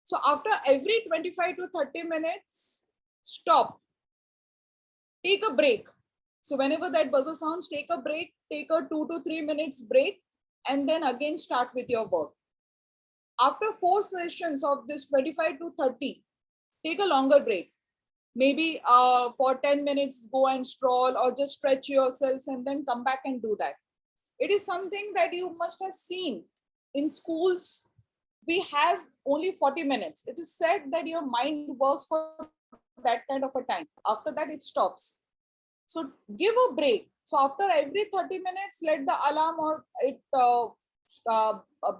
So after every 25 to 30 minutes, stop, take a break. So whenever that buzzer sounds, take a break, take a 2 to 3 minutes break, and then again start with your work. After 4 sessions of this 25 to 30, take a longer break. Maybe for 10 minutes, go and stroll or just stretch yourselves and then come back and do that. It is something that you must have seen in schools. We have only 40 minutes. It is said that your mind works for that kind of a time. After that, it stops. So give a break. So after every 30 minutes, let the alarm or it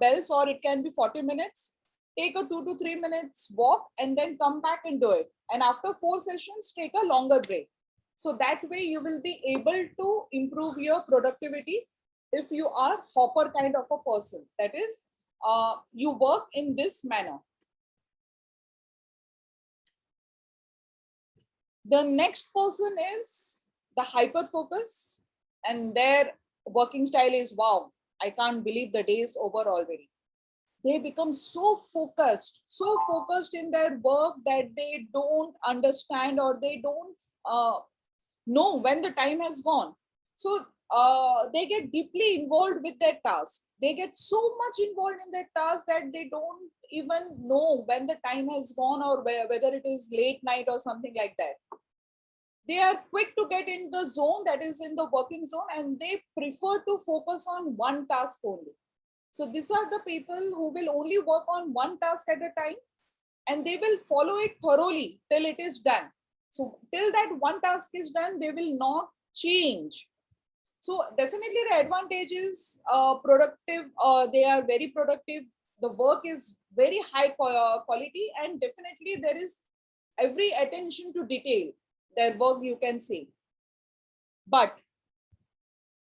bells, or it can be 40 minutes. Take a 2 to 3 minutes walk and then come back and do it. And after 4 sessions, take a longer break. So that way you will be able to improve your productivity if you are hopper kind of a person. That is, you work in this manner. The next person is the hyper focus, and their working style is, wow, I can't believe the day is over already. They become so focused in their work that they don't understand, or they don't know when the time has gone. So they get deeply involved with their task. They get so much involved in their task that they don't even know when the time has gone or whether it is late night or something like that. They are quick to get in the zone, that is in the working zone, and they prefer to focus on one task only. So these are the people who will only work on one task at a time, and they will follow it thoroughly till it is done. So till that one task is done, they will not change. So definitely the advantage is productive. They are very productive. The work is very high quality, and definitely there is every attention to detail. Their work, you can say. But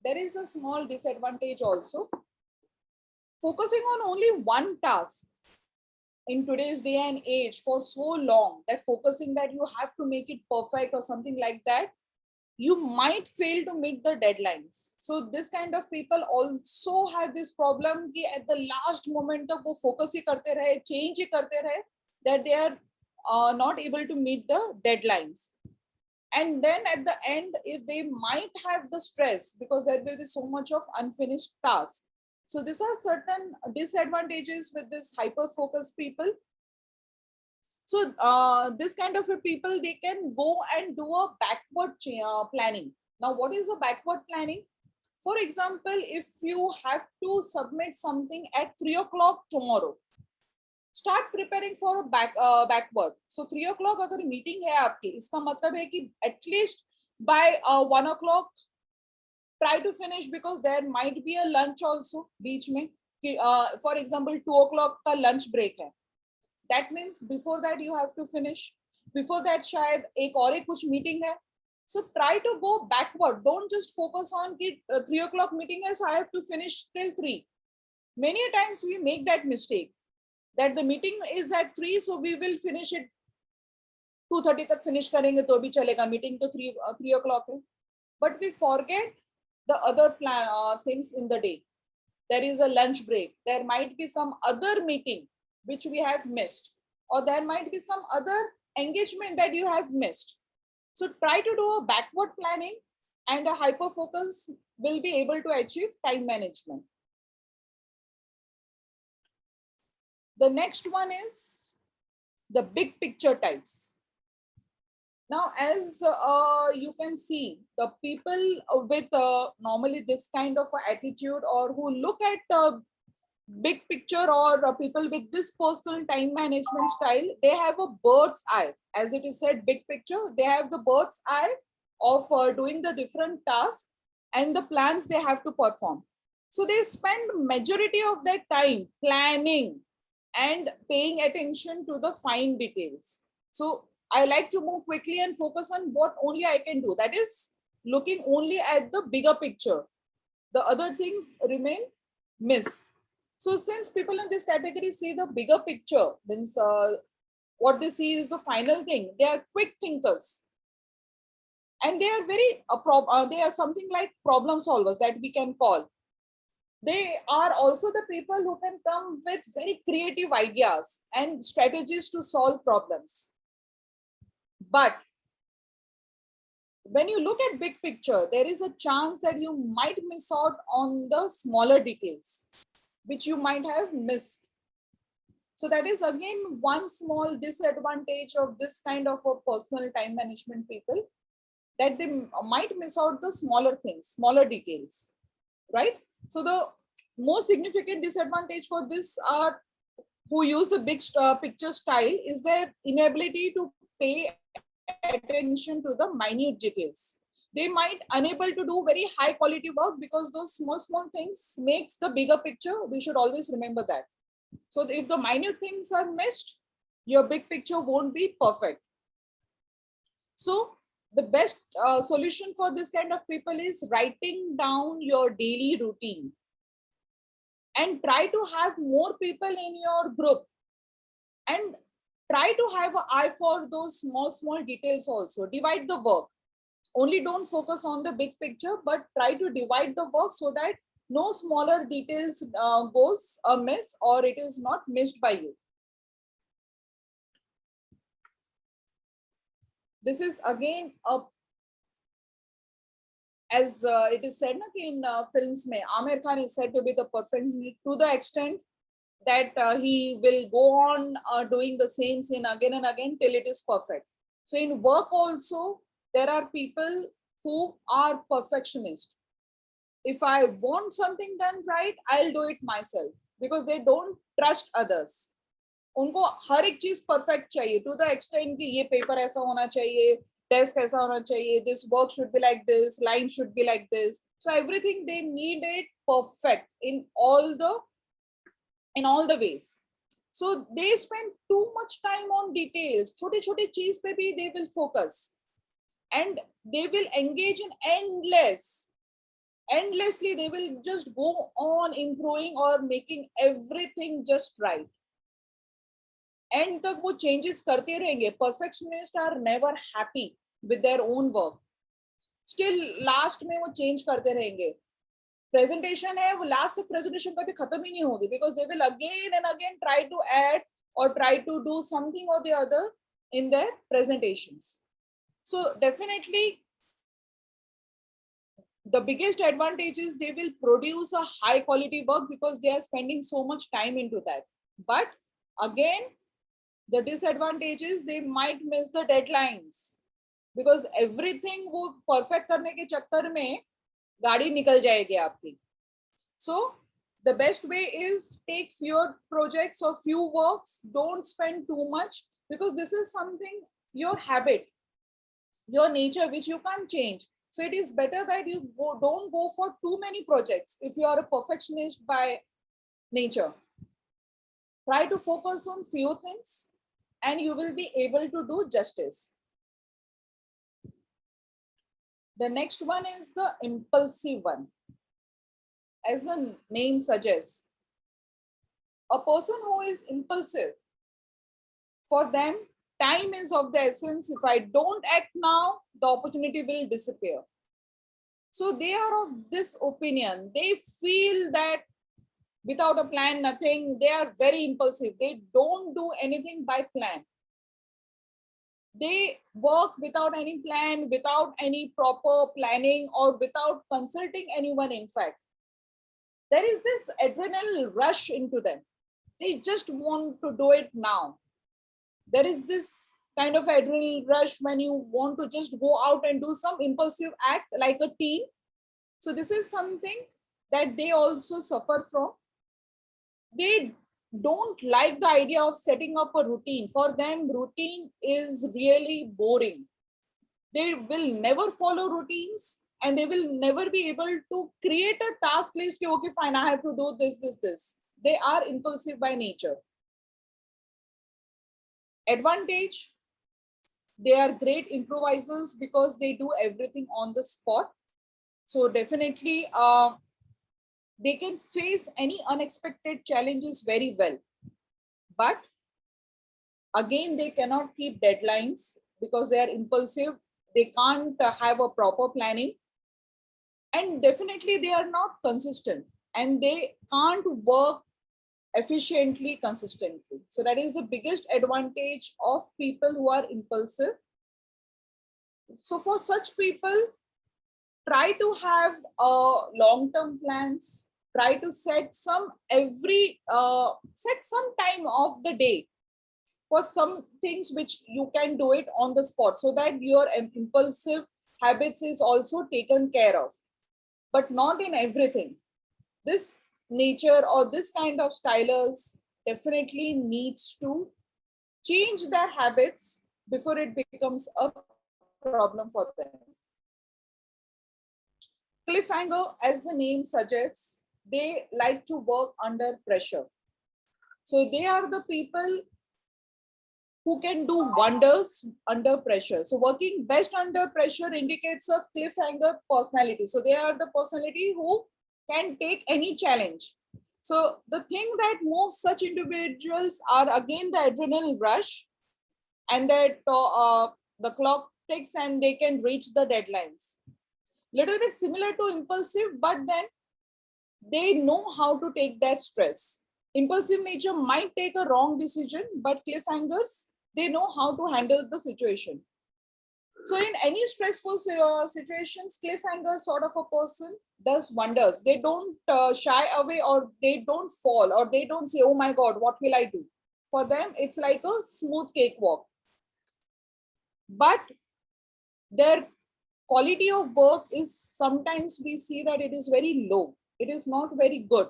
there is a small disadvantage also. Focusing on only one task in today's day and age for so long, that focusing that you have to make it perfect or something like that, you might fail to meet the deadlines. So this kind of people also have this problem कि at the last moment तक वो focus ही करते रहे, change ही करते रहे, that they are not able to meet the deadlines. And then at the end, if they might have the stress because there will be so much of unfinished tasks. So these are certain disadvantages with this hyper-focused people. So this kind of a people, they can go and do a backward planning. Now, what is a backward planning? For example, if you have to submit something at 3 o'clock tomorrow, start preparing for a backward. So 3 o'clock अगर meeting है आपकी, इसका मतलब है कि at least by 1 o'clock, try to finish, because there might be a lunch also बीच में. For example, 2 o'clock का lunch break है. That means before that you have to finish. Before that शायद एक और एक कुछ meeting है. So try to go backward. Don't just focus on कि 3 o'clock meeting है, so I have to finish till 3. Many times we make that mistake, that the meeting is at 3, so we will finish it 2:30 तक finish करेंगे तो भी चलेगा, meeting तो 3 o'clock है. But we forget the other things in the day. There is a lunch break. There might be some other meeting which we have missed, or there might be some other engagement that you have missed. So try to do a backward planning, and a hyper focus will be able to achieve time management. The next one is the big picture types. Now, as you can see, the people with normally this kind of attitude, or who look at big picture, or people with this personal time management style, they have a bird's eye. As it is said, big picture, they have the bird's eye of doing the different tasks and the plans they have to perform. So they spend majority of their time planning and paying attention to the fine details. So I like to move quickly and focus on what only I can do. That is looking only at the bigger picture. The other things remain miss. So since people in this category see the bigger picture, means what they see is the final thing. They are quick thinkers. And they are very, they are something like problem solvers that we can call. They are also the people who can come with very creative ideas and strategies to solve problems. But when you look at big picture, there is a chance that you might miss out on the smaller details, which you might have missed. So that is again one small disadvantage of this kind of a personal time management people, that they might miss out the smaller things, smaller details, right? So the most significant disadvantage for this are who use the big picture style is their inability to pay attention to the minute details. They might unable to do very high quality work because those small things makes the bigger picture. We should always remember that. So if the minute things are missed, your big picture won't be perfect. So the best solution for this kind of people is writing down your daily routine, and try to have more people in your group, and try to have an eye for those small details also. Divide the work. Only don't focus on the big picture, but try to divide the work so that no smaller details goes amiss, or it is not missed by you. This is again a as it is said in films, Amir Khan is said to be the perfectionist to the extent that he will go on doing the same scene again and again till it is perfect. So in work also, there are people who are perfectionists. If I want something done right, I'll do it myself because they don't trust others. उनको हर एक चीज perfect चाहिए to the extent कि ये paper ऐसा होना चाहिए, desk ऐसा होना चाहिए, this work should be like this, line should be like this. So everything they need it perfect in all the ways. So they spend too much time on details. छोटी छोटी चीज पे भी they will focus and they will engage in endlessly they will just go on improving or making everything just right. End तक वो changes करते रहेंगे. Perfectionist are never happy with their own work. Still last में वो change करते रहेंगे. Presentation है, वो लास्ट तक प्रेजेंटेशन कभी खत्म ही नहीं होगी because they will again and again try to add or try to do something or the other in their presentations. So definitely the biggest advantage is they will produce a high quality work because they are spending so much time into that. But again, the disadvantage is they might miss the deadlines because everything वो perfect करने के चक्कर में गाड़ी निकल जाएगी आपकी. So the best way is take fewer projects or few works. Don't spend too much because this is something, your habit, your nature, which you can't change. So it is better that you don't go for too many projects if you are a perfectionist by nature. Try to focus on few things and you will be able to do justice. The next one is the impulsive one. As the name suggests, a person who is impulsive, for them, time is of the essence. If I don't act now, the opportunity will disappear. So they are of this opinion. They feel that without a plan, nothing. They are very impulsive. They don't do anything by plan. They work without any plan, without any proper planning, or without consulting anyone, in fact. There is this adrenaline rush into them. They just want to do it now. There is this kind of adrenaline rush when you want to just go out and do some impulsive act like a teen. So this is something that they also suffer from. They don't like the idea of setting up a routine. For them, routine is really boring. They will never follow routines and they will never be able to create a task list. Okay, fine, I have to do this, this, this. They are impulsive by nature. Advantage, they are great improvisers because they do everything on the spot. So definitely they can face any unexpected challenges very well. But again, they cannot keep deadlines because they are impulsive. They can't have a proper planning. And definitely they are not consistent and they can't work efficiently, consistently. So that is the biggest advantage of people who are impulsive. So for such people, try to have long-term plans. Try to set some set some time of the day for some things which you can do it on the spot so that your impulsive habits is also taken care of, but not in everything. This nature or this kind of stylers definitely needs to change their habits before it becomes a problem for them. Cliffhanger, as the name suggests, they like to work under pressure. So they are the people who can do wonders under pressure. So working best under pressure indicates a cliffhanger personality. So they are the personality who can take any challenge. So the thing that moves such individuals are again the adrenaline rush and that the clock ticks and they can reach the deadlines. Little bit similar to impulsive, but then they know how to take that stress. Impulsive nature might take a wrong decision, but cliffhangers, they know how to handle the situation. So in any stressful situations, cliffhanger sort of a person does wonders. They don't shy away, or they don't fall, or they don't say, oh my God, what will I do? For them, it's like a smooth cakewalk. But their quality of work is sometimes we see that it is very low. It is not very good.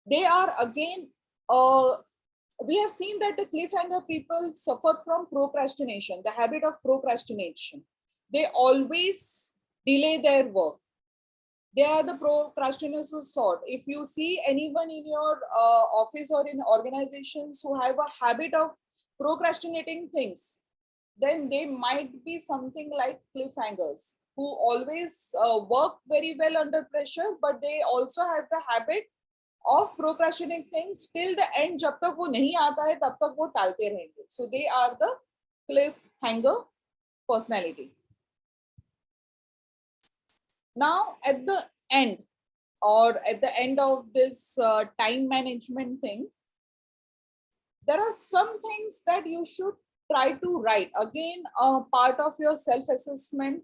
They are again, we have seen that the cliffhanger people suffer from procrastination, the habit of procrastination. They always delay their work. They are the procrastinators sort. If you see anyone in your office or in organizations who have a habit of procrastinating things, then they might be something like cliffhangers who always work very well under pressure, but they also have the habit of procrastinating things till the end. जब तक वो नहीं आता है तब तक वो टालते रहेंगे. So they are the cliffhanger personality. Now at the end, or at the end of this time management thing, there are some things that you should try to write. Again, a part of your self-assessment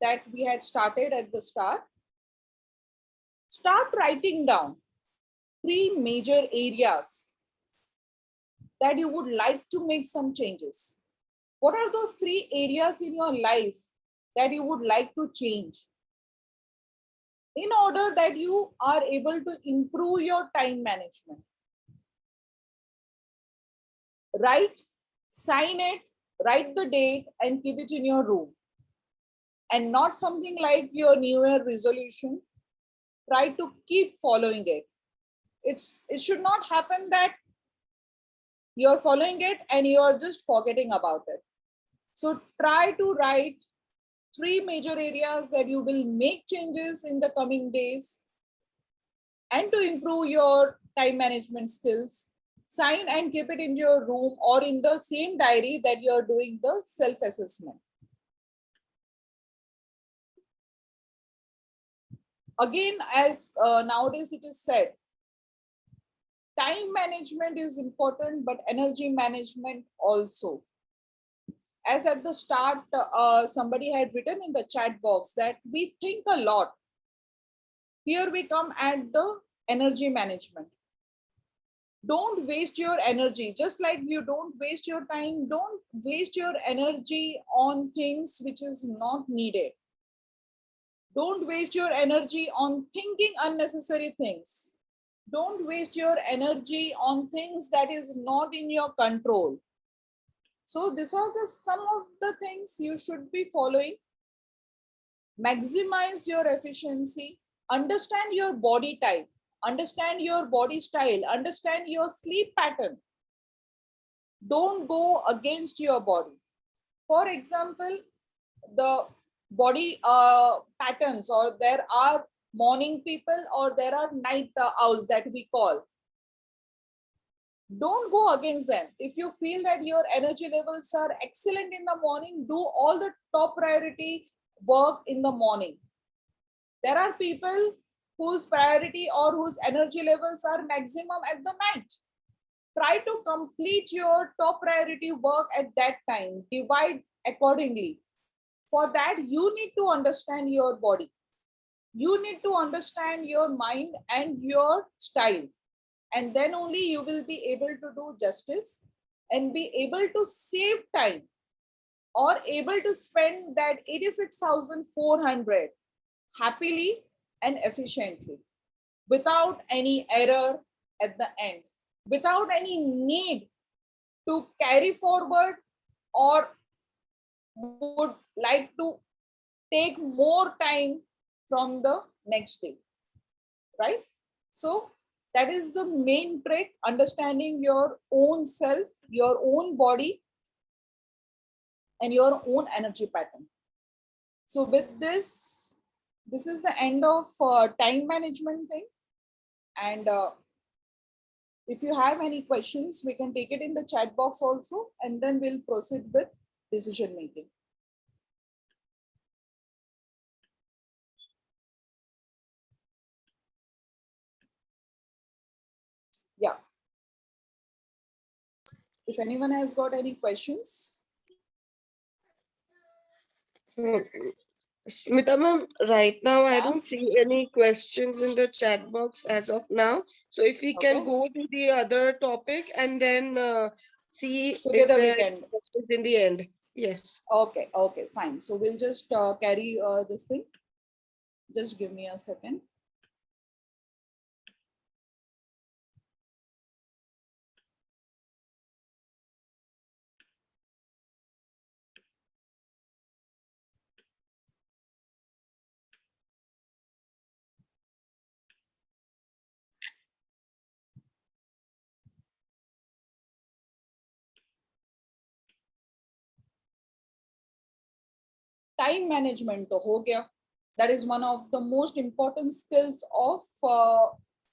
that we had started at the start. Start writing down 3 major areas that you would like to make some changes. What are those 3 areas in your life that you would like to change, in order that you are able to improve your time management? Write, sign it, write the date, and keep it in your room. And not something like your New Year resolution. Try to keep following it. It should not happen that you're following it and you're just forgetting about it. So try to write 3 major areas that you will make changes in the coming days and to improve your time management skills. Sign and keep it in your room or in the same diary that you're doing the self-assessment. Again, as nowadays it is said, time management is important, but energy management also. As at the start, somebody had written in the chat box that we think a lot. Here we come at the energy management. Don't waste your energy. Just like you don't waste your time, don't waste your energy on things which is not needed. Don't waste your energy on thinking unnecessary things. Don't waste your energy on things that is not in your control. So these are some of the things you should be following. Maximize your efficiency. Understand your body type. Understand your body style. Understand your sleep pattern. Don't go against your body. For example, the body patterns, or there are morning people or there are night owls that we call. Don't go against them. If you feel that your energy levels are excellent in the morning, do all the top priority work in the morning. There are people whose priority or whose energy levels are maximum at the night. Try to complete your top priority work at that time. Divide accordingly. For that, you need to understand your body. You need to understand your mind and your style. And then only you will be able to do justice and be able to save time, or able to spend that 86,400 happily and efficiently, without any error at the end, without any need to carry forward or would like to take more time from the next day, right? So that is the main trick, understanding your own self, your own body, and your own energy pattern. So with this is the end of time management thing. And if you have any questions, we can take it in the chat box also, and then we'll proceed with decision making. Yeah. If anyone has got any questions. Smita ma'am, right now I Yeah. don't see any questions in the chat box as of now. So if we can Okay. go to the other topic and then see if Together we there are can. questions in the end. Yes. Okay. Okay. Fine. So we'll just carry this thing. Just give me a second. Time management to ho gaya. That is one of the most important skills of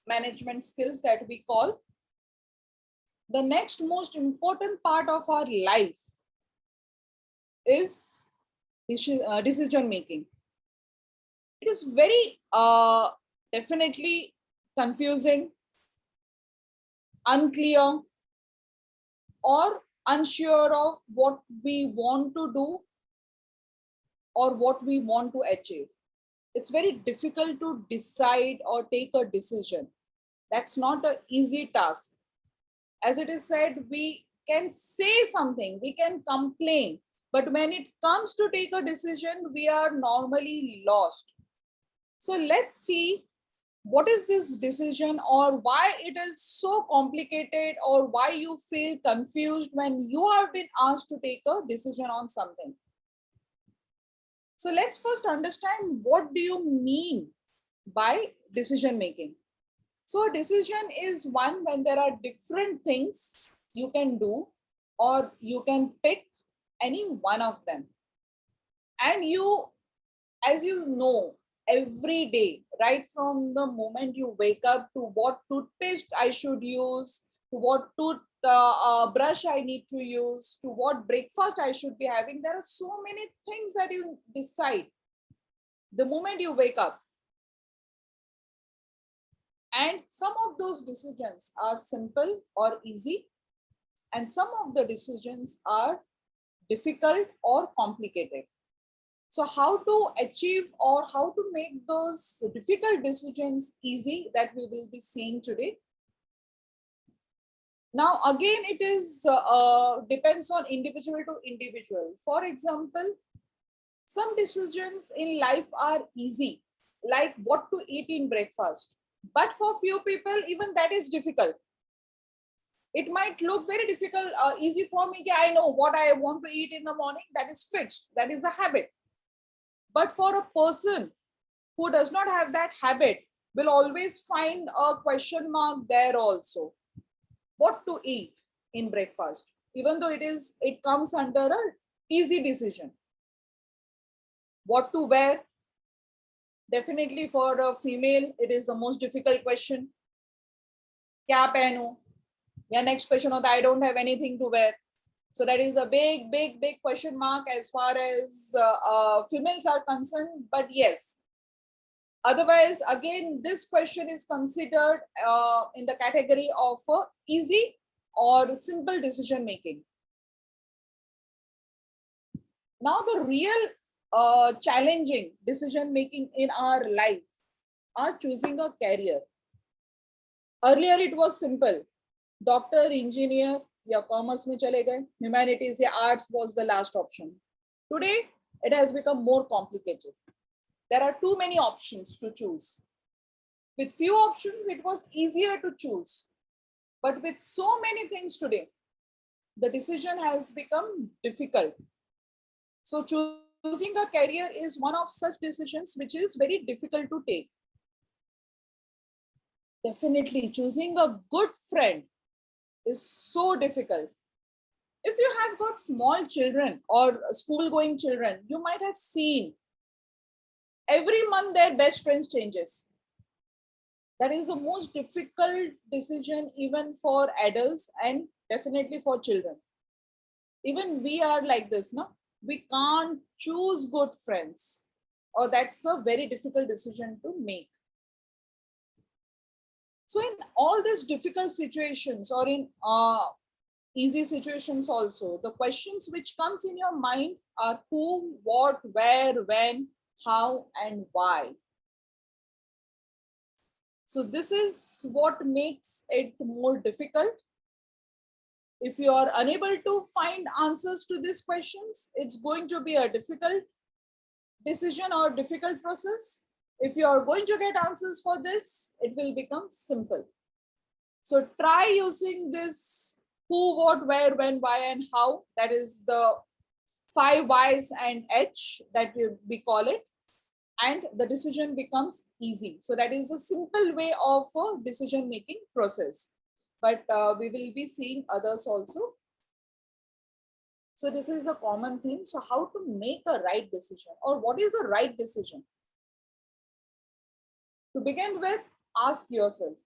management skills that we call. The next most important part of our life is decision making. It is very definitely confusing, unclear, or unsure of what we want to do or what we want to achieve. It's very difficult to decide or take a decision. That's not an easy task. As it is said, we can say something, we can complain, but when it comes to take a decision, we are normally lost. So let's see what is this decision or why it is so complicated or why you feel confused when you have been asked to take a decision on something. So let's first understand what do you mean by decision making. So a decision is one when there are different things you can do or you can pick any one of them. And you, as you know, every day, right from the moment you wake up to what toothpaste I should use, to what brush I need to use, to what breakfast I should be having, there are so many things that you decide the moment you wake up. And some of those decisions are simple or easy, and some of the decisions are difficult or complicated. So how to achieve or how to make those difficult decisions easy, that we will be seeing today. Now, again, it is depends on individual to individual. For example, some decisions in life are easy, like what to eat in breakfast. But for few people, even that is difficult. It might look very difficult, easy for me. I know what I want to eat in the morning. That is fixed. That is a habit. But for a person who does not have that habit, will always find a question mark there also. What to eat in breakfast, even though it comes under a easy decision. What to wear, definitely for a female, it is the most difficult question. Kya pehnu? Yeah, next question of I don't have anything to wear. So that is a big question mark as far as females are concerned. But yes, otherwise, again, this question is considered in the category of easy or simple decision making. Now, the real challenging decision making in our life are choosing a career. Earlier, it was simple. Doctor, engineer, या commerce में चले गए, humanities या arts was the last option. Today, it has become more complicated. There are too many options to choose. With few options, it was easier to choose. But with so many things today, the decision has become difficult. So choosing a career is one of such decisions which is very difficult to take. Definitely, choosing a good friend is so difficult. If you have got small children or school-going children, you might have seen every month their best friends changes. That is the most difficult decision even for adults and definitely for children. Even we are like this, no? We can't choose good friends, or that's a very difficult decision to make. So in all these difficult situations or in easy situations also. The questions which comes in your mind are who, what, where, when, how, and why. So this is what makes it more difficult. If you are unable to find answers to these questions, it's going to be a difficult decision or difficult process. If you are going to get answers for this, it will become simple. So try using this who, what, where, when, why, and how. That is the 5 whys and H that we call it. And the decision becomes easy. So that is a simple way of a decision-making process. But we will be seeing others also. So this is a common theme. So how to make a right decision, or what is a right decision? To begin with, ask yourself.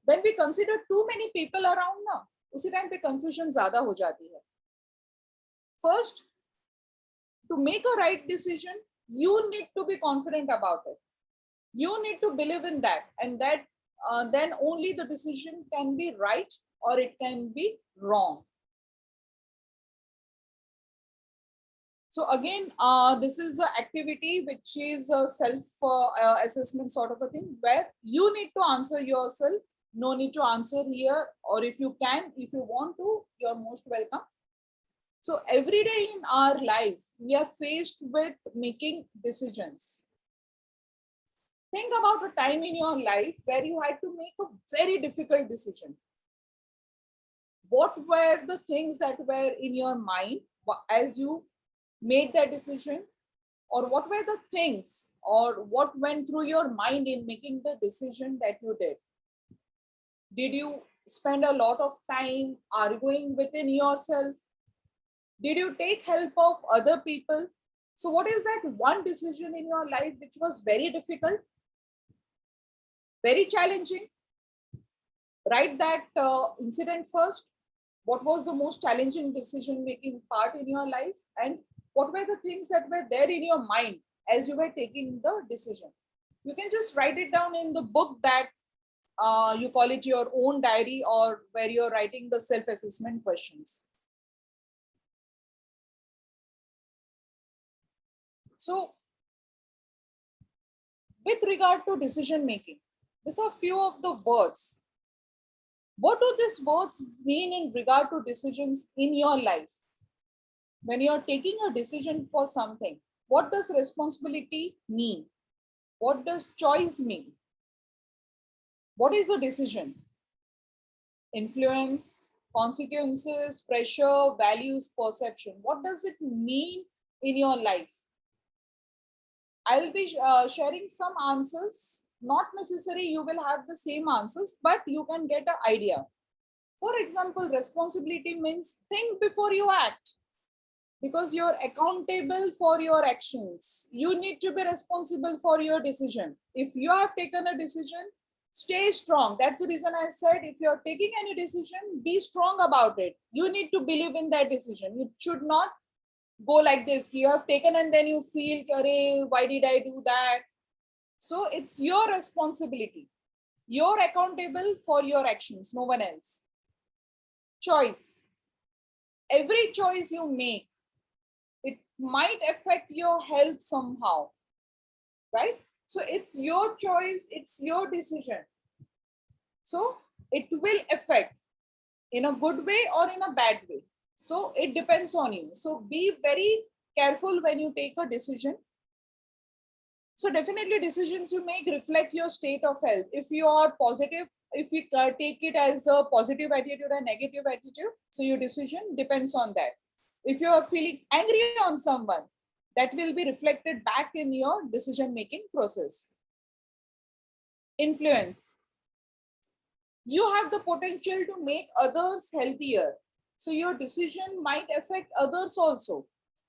When we consider too many people around ना, उसी time पे confusion ज़्यादा हो जाती है. First, to make a right decision, you need to be confident about it. You need to believe in that, and that then only the decision can be right or it can be wrong. So again, this is an activity which is a self-assessment sort of a thing, where you need to answer yourself. No need to answer here, or if you can, if you want to, you're most welcome. So every day in our life, we are faced with making decisions. Think about a time in your life where you had to make a very difficult decision. What were the things that were in your mind as you made that decision? Or what were the things, or what went through your mind in making the decision that you did? Did you spend a lot of time arguing within yourself? Did you take help of other people? So what is that one decision in your life which was very difficult, very challenging? Write that incident first. What was the most challenging decision-making part in your life? And what were the things that were there in your mind as you were taking the decision? You can just write it down in the book that you call it your own diary, or where you're writing the self-assessment questions. So with regard to decision making, these are few of the words. What do these words mean in regard to decisions in your life? When you're taking a decision for something, what does responsibility mean? What does choice mean? What is a decision? Influence, consequences, pressure, values, perception. What does it mean in your life? I'll be sharing some answers. Not necessary you will have the same answers, but you can get an idea. For example, responsibility means think before you act, because you're accountable for your actions. You need to be responsible for your decision. If you have taken a decision, stay strong. That's the reason I said, if you're taking any decision, be strong about it. You need to believe in that decision. You should not go like this. You have taken and then you feel, why did I do that? So it's your responsibility. You're accountable for your actions, no one else. Choice. Every choice you make, it might affect your health somehow, right? So it's your choice, it's your decision. So it will affect in a good way or in a bad way. So it depends on you. So be very careful when you take a decision. So definitely decisions you make reflect your state of health. If you are positive, if we take it as a positive attitude and negative attitude, so your decision depends on that. If you are feeling angry on someone, that will be reflected back in your decision-making process. Influence. You have the potential to make others healthier. So your decision might affect others also.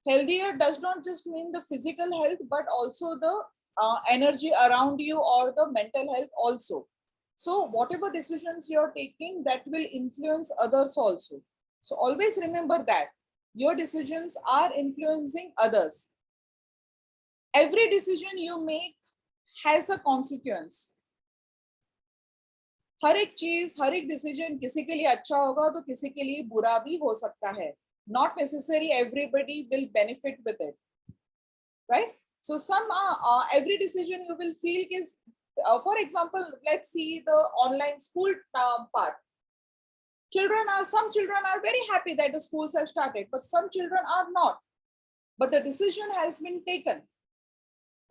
Healthier does not just mean the physical health, but also the energy around you or the mental health also. So whatever decisions you're taking, that will influence others also. So always remember that your decisions are influencing others. Every decision you make has a consequence. हर एक चीज, हर एक decision किसी के लिए अच्छा होगा तो किसी के लिए बुरा भी हो सकता है. Not necessarily everybody will benefit with it, right? So some every decision you will feel is, for example, let's see the online school part. Some children are very happy that the schools have started, but some children are not. But the decision has been taken,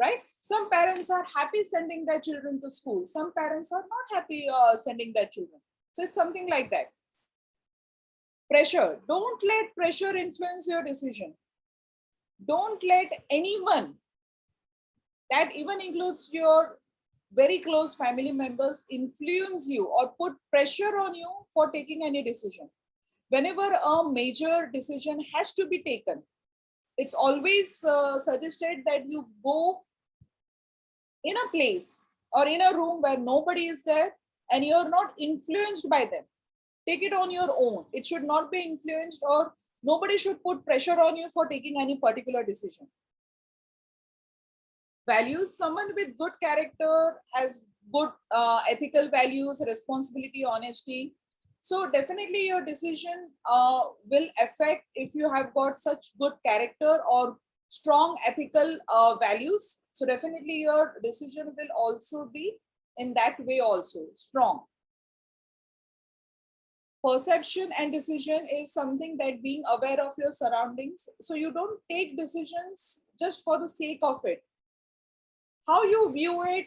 right? Some parents are happy sending their children to school. Some parents are not happy sending their children. So it's something like that. Pressure. Don't let pressure influence your decision. Don't let anyone, that even includes your very close family members, influence you or put pressure on you for taking any decision. Whenever a major decision has to be taken, it's always suggested that you go in a place or in a room where nobody is there and you're not influenced by them. Take it on your own. It should not be influenced, or nobody should put pressure on you for taking any particular decision. Values. Someone with good character has good ethical values, responsibility, honesty. So definitely your decision will affect if you have got such good character or strong ethical values. So definitely your decision will also be in that way also strong. Perception and decision is something that being aware of your surroundings. So you don't take decisions just for the sake of it. How you view it,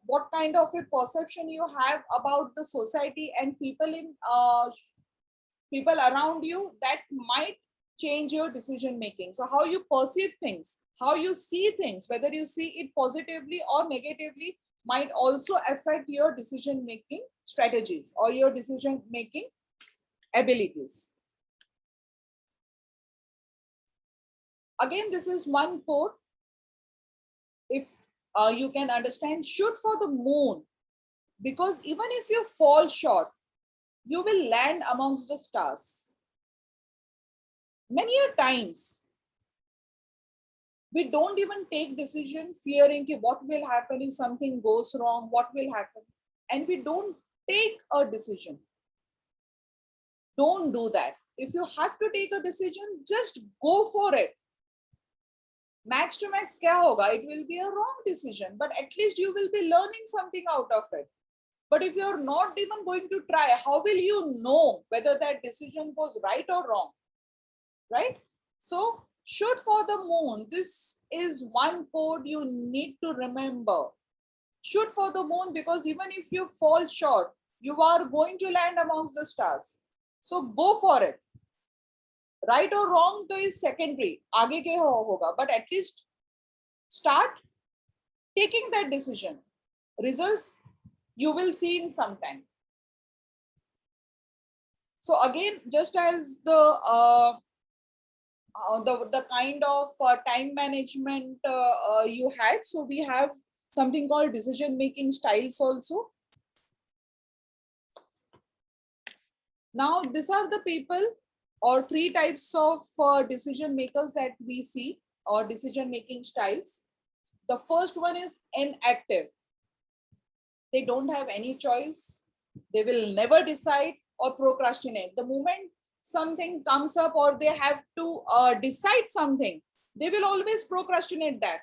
what kind of a perception you have about the society and people people around you, that might change your decision making. So how you perceive things, how you see things, whether you see it positively or negatively, might also affect your decision making strategies or your decision making abilities. Again, this is one quote. If you can understand, shoot for the moon, because even if you fall short, you will land amongst the stars. Many a times, we don't even take decision fearing what will happen if something goes wrong, what will happen, and we don't take a decision. Don't do that. If you have to take a decision, just go for it. Max to max kya hoga? It will be a wrong decision, but at least you will be learning something out of it. But if you're not even going to try, how will you know whether that decision was right or wrong? Right? So shoot for the moon. This is one code you need to remember. Shoot for the moon, because even if you fall short, you are going to land amongst the stars. So go for it. Right or wrong to is secondary. Aage ke hoga, but at least start taking that decision. Results you will see in some time. So again, just as the kind of time management you had, so we have something called decision making styles also. Now these are the people or three types of decision makers that we see, or decision making styles. The first one is inactive. They don't have any choice. They will never decide or procrastinate. The moment something comes up or they have to decide something, they will always procrastinate that.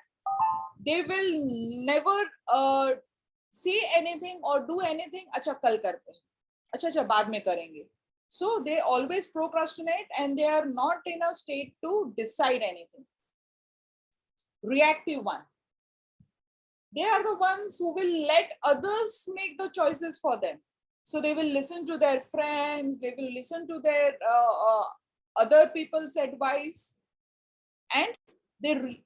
They will never say anything or do anything. Acha kal karte hain. Acha baad mein karenge. So they always procrastinate and they are not in a state to decide anything. Reactive one. They are the ones who will let others make the choices for them. So they will listen to their friends, they will listen to their other people's advice, and they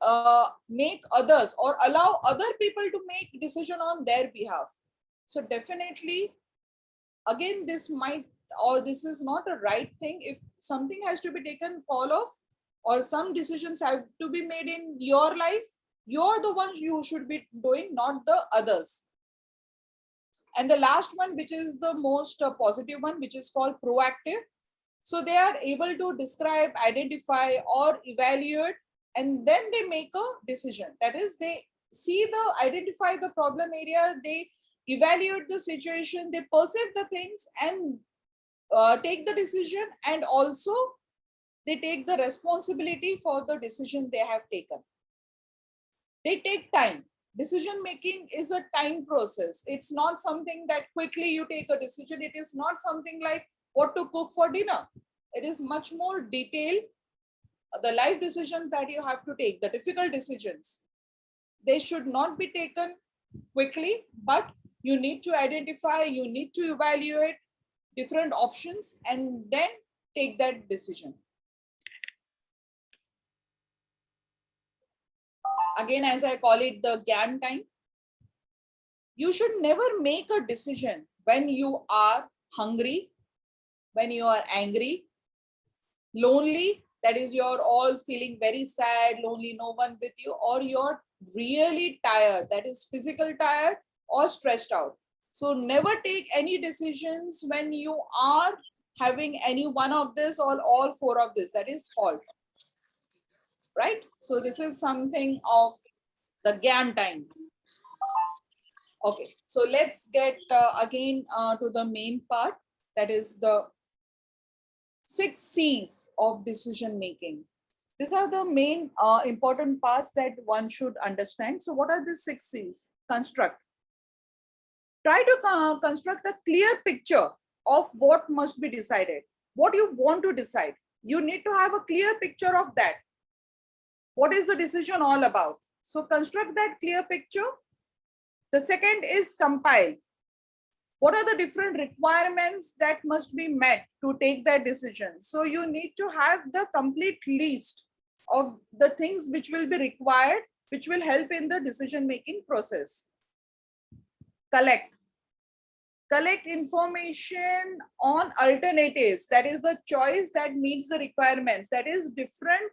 make others or allow other people to make decision on their behalf. So definitely, again, this might, or this is not a right thing. If something has to be taken call of, or some decisions have to be made in your life, you're the ones you should be doing, not the others. And the last one, which is the most positive one, which is called proactive. So they are able to describe, identify, or evaluate, and then they make a decision. That is, they identify the problem area, they evaluate the situation, they perceive the things and take the decision, and also they take the responsibility for the decision they have taken. They take time. Decision making is a time process. It's not something that quickly you take a decision. It is not something like what to cook for dinner. It is much more detailed. The life decisions that you have to take, the difficult decisions, they should not be taken quickly, but you need to identify, you need to evaluate different options and then take that decision. Again, as I call it, the GAN time. You should never make a decision when you are hungry, when you are angry, lonely, that is, you're all feeling very sad, lonely, no one with you, or you're really tired, that is physical tired or stressed out. So never take any decisions when you are having any one of this or all four of this, that is halt. Right? So this is something of the GAN time. Okay, so let's get again to the main part, that is the 6 C's of decision making. These are the main important parts that one should understand. So what are the 6 C's? Construct. Try to construct a clear picture of what must be decided, what you want to decide. You need to have a clear picture of that. What is the decision all about? So construct that clear picture. The second is compile. What are the different requirements that must be met to take that decision? So you need to have the complete list of the things which will be required, which will help in the decision-making process. Collect. Collect information on alternatives. That is the choice that meets the requirements. That is different.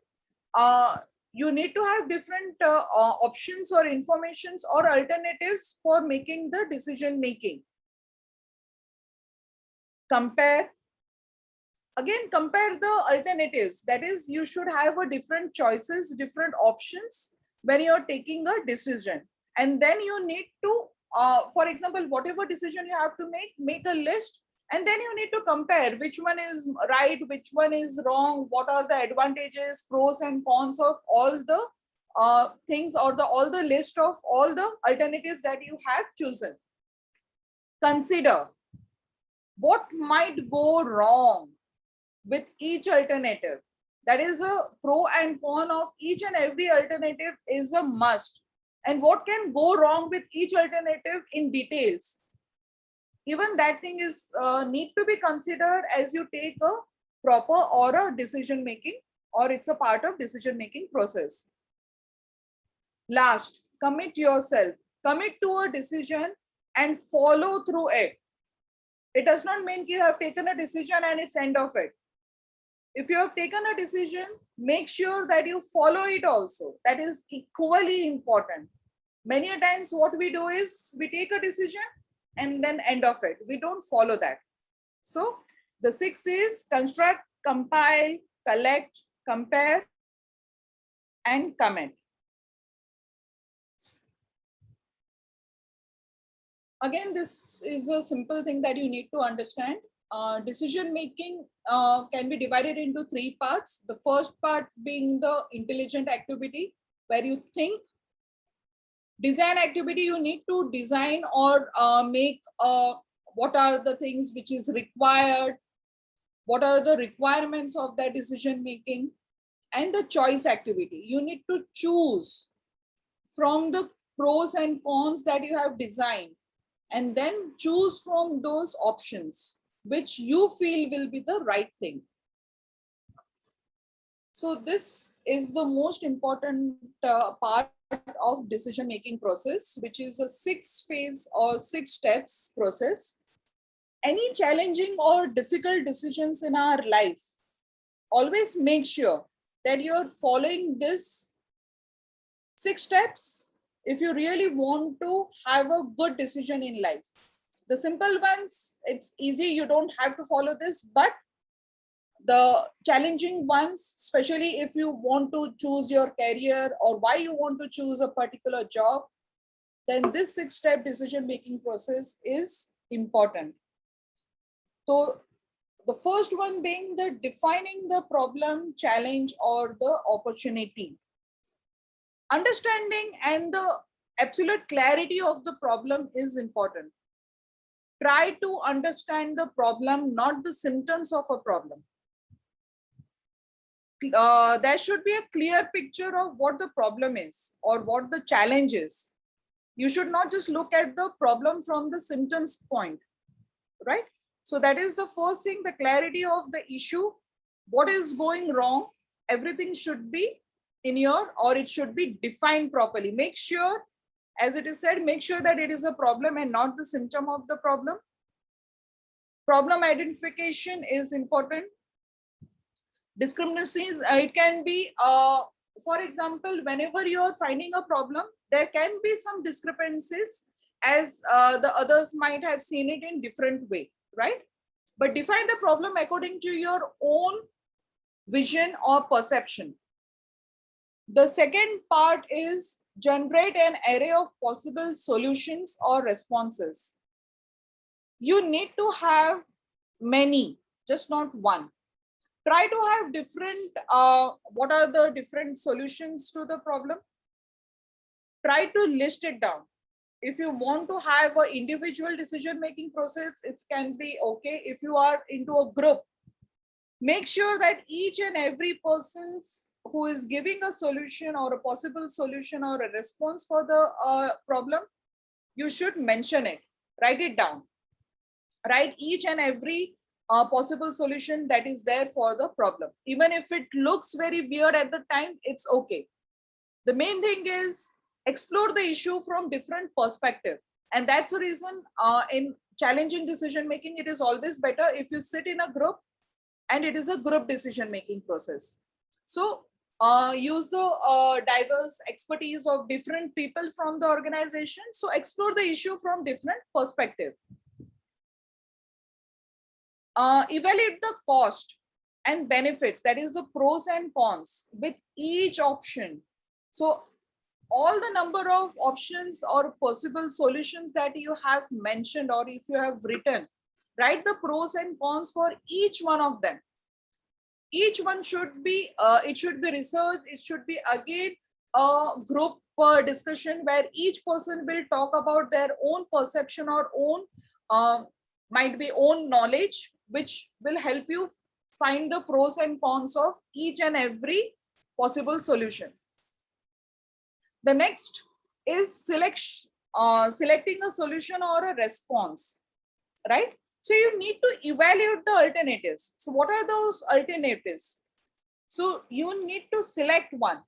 You need to have different options or informations or alternatives for making the decision-making. Compare. Again, compare the alternatives. That is, you should have a different choices, different options when you're taking a decision. And then you need to, for example, whatever decision you have to make a list, and then you need to compare which one is right, which one is wrong, what are the advantages, pros and cons of all the things, or all the list of all the alternatives that you have chosen. Consider what might go wrong with each alternative. That is, a pro and con of each and every alternative is a must. And what can go wrong with each alternative in details. Even that thing is need to be considered as you take a proper or a decision making, or it's a part of decision making process. Last, commit yourself. Commit to a decision and follow through it. It does not mean you have taken a decision and it's end of it. If you have taken a decision, make sure that you follow it also. That is equally important. Many a times what we do is we take a decision and then end of it. We don't follow that. So the 6 is construct, compile, collect, compare, and commit. Again, this is a simple thing that you need to understand. Decision making can be divided into 3 parts. The first part being the intelligent activity, where you think. Design activity, you need to design or make what are the things which is required, what are the requirements of that decision making. And the choice activity, you need to choose from the pros and cons that you have designed, and then choose from those options which you feel will be the right thing. So this is the most important part of decision making process, which is a 6 phase or 6 steps process. Any challenging or difficult decisions in our life, always make sure that you're following this 6 steps if you really want to have a good decision in life. The simple ones, it's easy, you don't have to follow this, but the challenging ones, especially if you want to choose your career or why you want to choose a particular job, then this 6-step decision-making process is important. So the first one being the defining the problem, challenge, or the opportunity. Understanding and the absolute clarity of the problem is important. Try to understand the problem, not the symptoms of a problem. There should be a clear picture of what the problem is or what the challenge is. You should not just look at the problem from the symptoms point, right? So that is the first thing, the clarity of the issue, what is going wrong, everything should be in your, or it should be defined properly. Make sure, as it is said, make sure that it is a problem and not the symptom of the problem. Problem identification is important. Discriminations, it can be, for example, whenever you are finding a problem, there can be some discrepancies as the others might have seen it in different way, right? But define the problem according to your own vision or perception. The second part is generate an array of possible solutions or responses. You need to have many, just not one. Try to have different, what are the different solutions to the problem? Try to list it down. If you want to have an individual decision-making process, it can be okay. If you are into a group, make sure that each and every person who is giving a solution or a possible solution or a response for the problem, you should mention it, write it down. Write each and every possible solution that is there for the problem. Even if it looks very weird at the time, it's okay. The main thing is explore the issue from different perspective. And that's the reason in challenging decision making, it is always better if you sit in a group and it is a group decision making process. So use the diverse expertise of different people from the organization. So explore the issue from different perspective. Evaluate the cost and benefits, that is the pros and cons with each option. So all the number of options or possible solutions that you have mentioned, or if you have written, write the pros and cons for each one of them. Each one should be, it should be researched, it should be again a group discussion where each person will talk about their own perception or own, might be own knowledge, which will help you find the pros and cons of each and every possible solution. The next is selecting a solution or a response, right? So you need to evaluate the alternatives. So what are those alternatives? So you need to select one.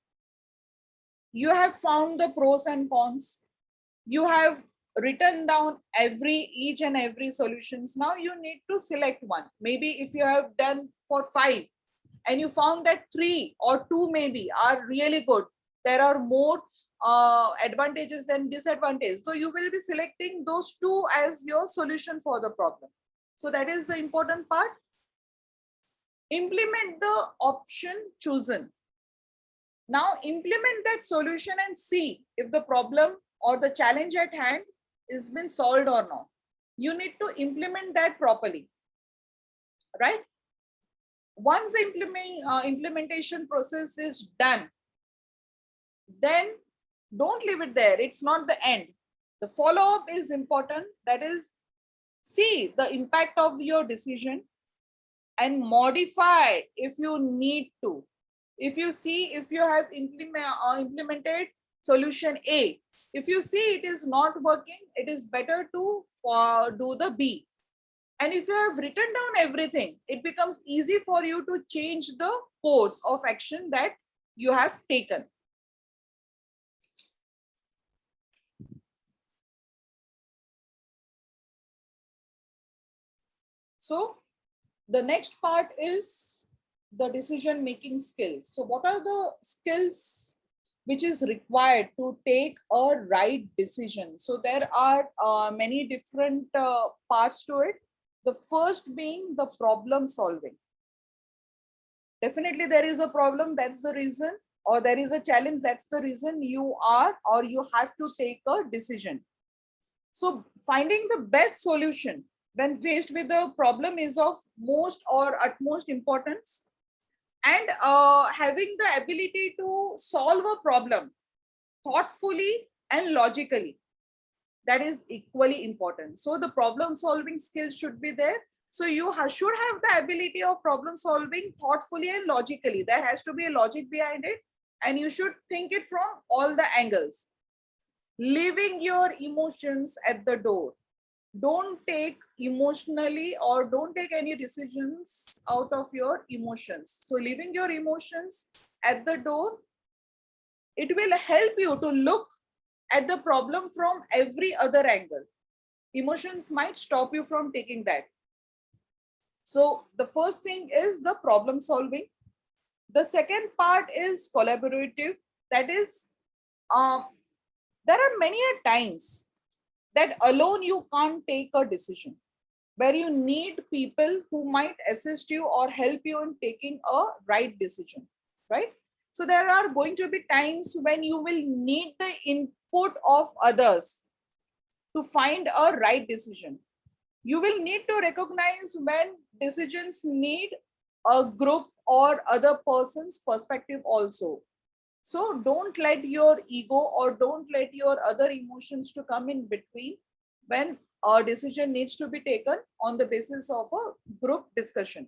You have found the pros and cons. You have written down each and every solutions. Now you need to select one. Maybe if you have done for 5 and you found that 3 or 2 maybe are really good, there are more advantages than disadvantages. So you will be selecting those 2 as your solution for the problem. So that is the important part. Implement the option chosen. Now implement that solution and see if the problem or the challenge at hand is been solved or not. You need to implement that properly, right? Once the implementation process is done, then don't leave it there. It's not the end. The follow-up is important. That is, see the impact of your decision and modify if you need to. If you see, if you have implemented solution A, if you see it is not working, it is better to do the B. And if you have written down everything, it becomes easy for you to change the course of action that you have taken. So the next part is the decision-making skills. So what are the skills which is required to take a right decision? So there are many different parts to it. The first being the problem solving. Definitely there is a problem. That's the reason, or there is a challenge, that's the reason you are or you have to take a decision. So finding the best solution when faced with a problem is of most or utmost importance, and having the ability to solve a problem thoughtfully and logically, that is equally important. So the problem solving skills should be there. So you should have the ability of problem solving thoughtfully and logically. There has to be a logic behind it, and you should think it from all the angles. Leaving your emotions at the door. Don't take emotionally or don't take any decisions out of your emotions. So leaving your emotions at the door, it will help you to look at the problem from every other angle. Emotions might stop you from taking that. So the first thing is the problem solving. The second part is collaborative. That is, there are many times that alone you can't take a decision, where you need people who might assist you or help you in taking a right decision, right? So there are going to be times when you will need the input of others to find a right decision. You will need to recognize when decisions need a group or other person's perspective also. So don't let your ego or don't let your other emotions to come in between when a decision needs to be taken on the basis of a group discussion.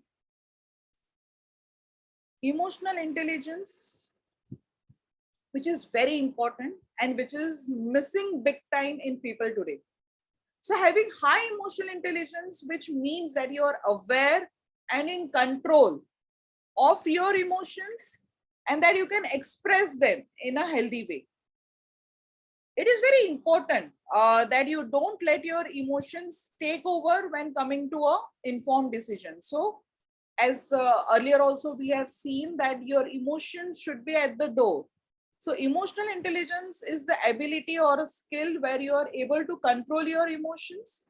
Emotional intelligence, which is very important and which is missing big time in people today. So having high emotional intelligence, which means that you are aware and in control of your emotions and that you can express them in a healthy way. It is very important that you don't let your emotions take over when coming to a informed decision. So as earlier also we have seen that your emotions should be at the door. So emotional intelligence is the ability or a skill where you are able to control your emotions,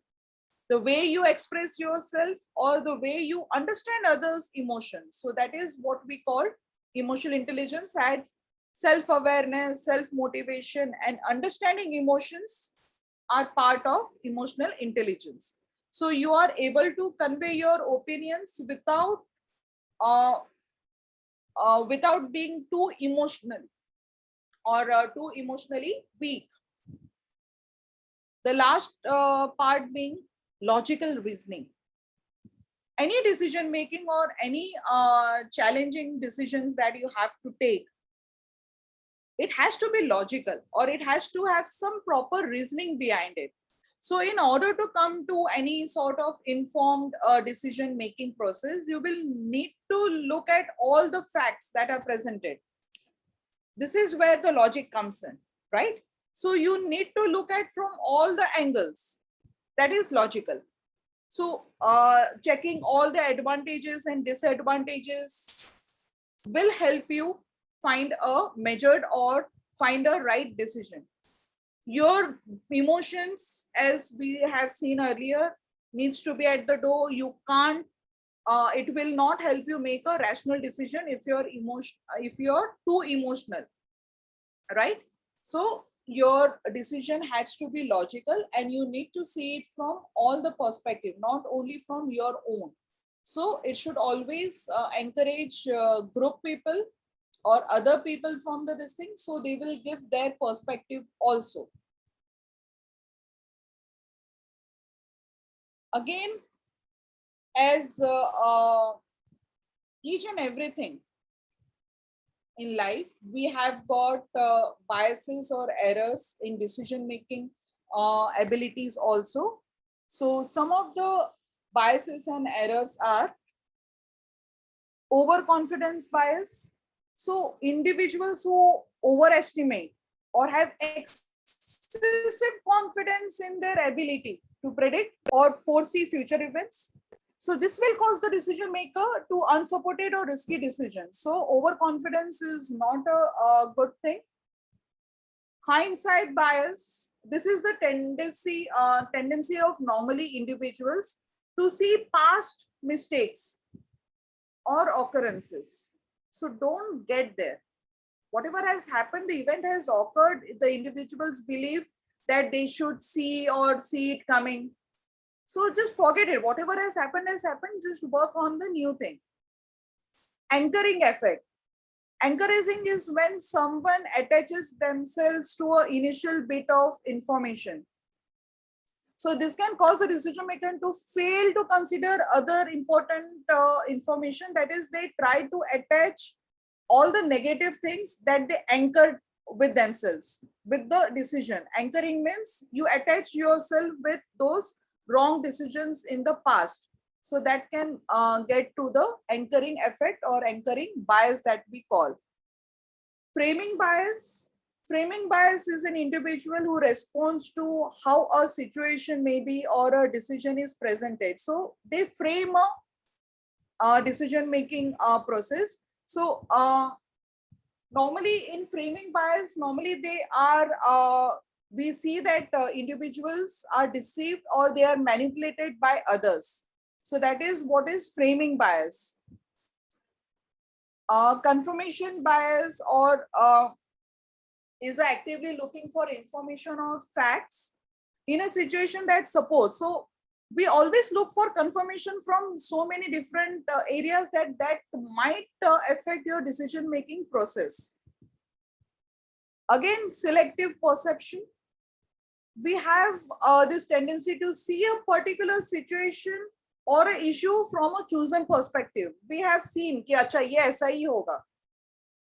the way you express yourself or the way you understand others' emotions. So that is what we call emotional intelligence. As self-awareness, self-motivation and understanding emotions are part of emotional intelligence. So you are able to convey your opinions without being too emotional or too emotionally weak. The last part being logical reasoning. Any decision making or any challenging decisions that you have to take, it has to be logical or it has to have some proper reasoning behind it. So in order to come to any sort of informed decision making process, you will need to look at all the facts that are presented. This is where the logic comes in, right? So you need to look at from all the angles. That is logical. So checking all the advantages and disadvantages will help you find a measured or find a right decision. Your emotions, as we have seen earlier, needs to be at the door. You can't, it will not help you make a rational decision if you're too emotional, right? So your decision has to be logical and you need to see it from all the perspective, not only from your own. So it should always encourage group people or other people from this thing, so they will give their perspective also. Again, as each and everything in life, we have got biases or errors in decision making abilities also. So some of the biases and errors are overconfidence bias. So individuals who overestimate or have excessive confidence in their ability to predict or foresee future events. So this will cause the decision maker to unsupported or risky decisions. So overconfidence is not a good thing. Hindsight bias. This is the tendency of normally individuals to see past mistakes or occurrences. So don't get there. Whatever has happened, the event has occurred, the individuals believe that they should see it coming. So just forget it. Whatever has happened, just work on the new thing. Anchoring effect. Encouraging is when someone attaches themselves to an initial bit of information. So this can cause the decision maker to fail to consider other important information. That is, they try to attach all the negative things that they anchor with themselves, with the decision. Anchoring means you attach yourself with those wrong decisions in the past. So that can get to the anchoring effect or anchoring bias that we call. Framing bias. Framing bias is an individual who responds to how a situation may be or a decision is presented. So they frame a decision-making process. So normally in framing bias, normally they are, we see that individuals are deceived or they are manipulated by others. So that is what is framing bias. Confirmation bias or is actively looking for information or facts in a situation that supports. So we always look for confirmation from so many different areas that might affect your decision-making process. Again, selective perception. We have this tendency to see a particular situation or an issue from a chosen perspective. We have seen कि अच्छा ये ऐसा ही होगा.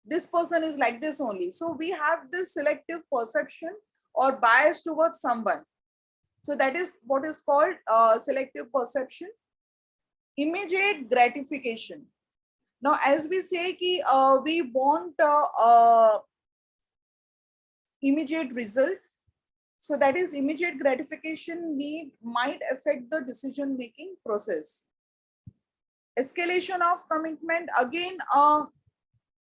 This person is like this only. So we have this selective perception or bias towards someone. So that is what is called selective perception. Immediate gratification. Now, as we say कि we want immediate result. So that is immediate gratification need might affect the decision-making process. Escalation of commitment, again,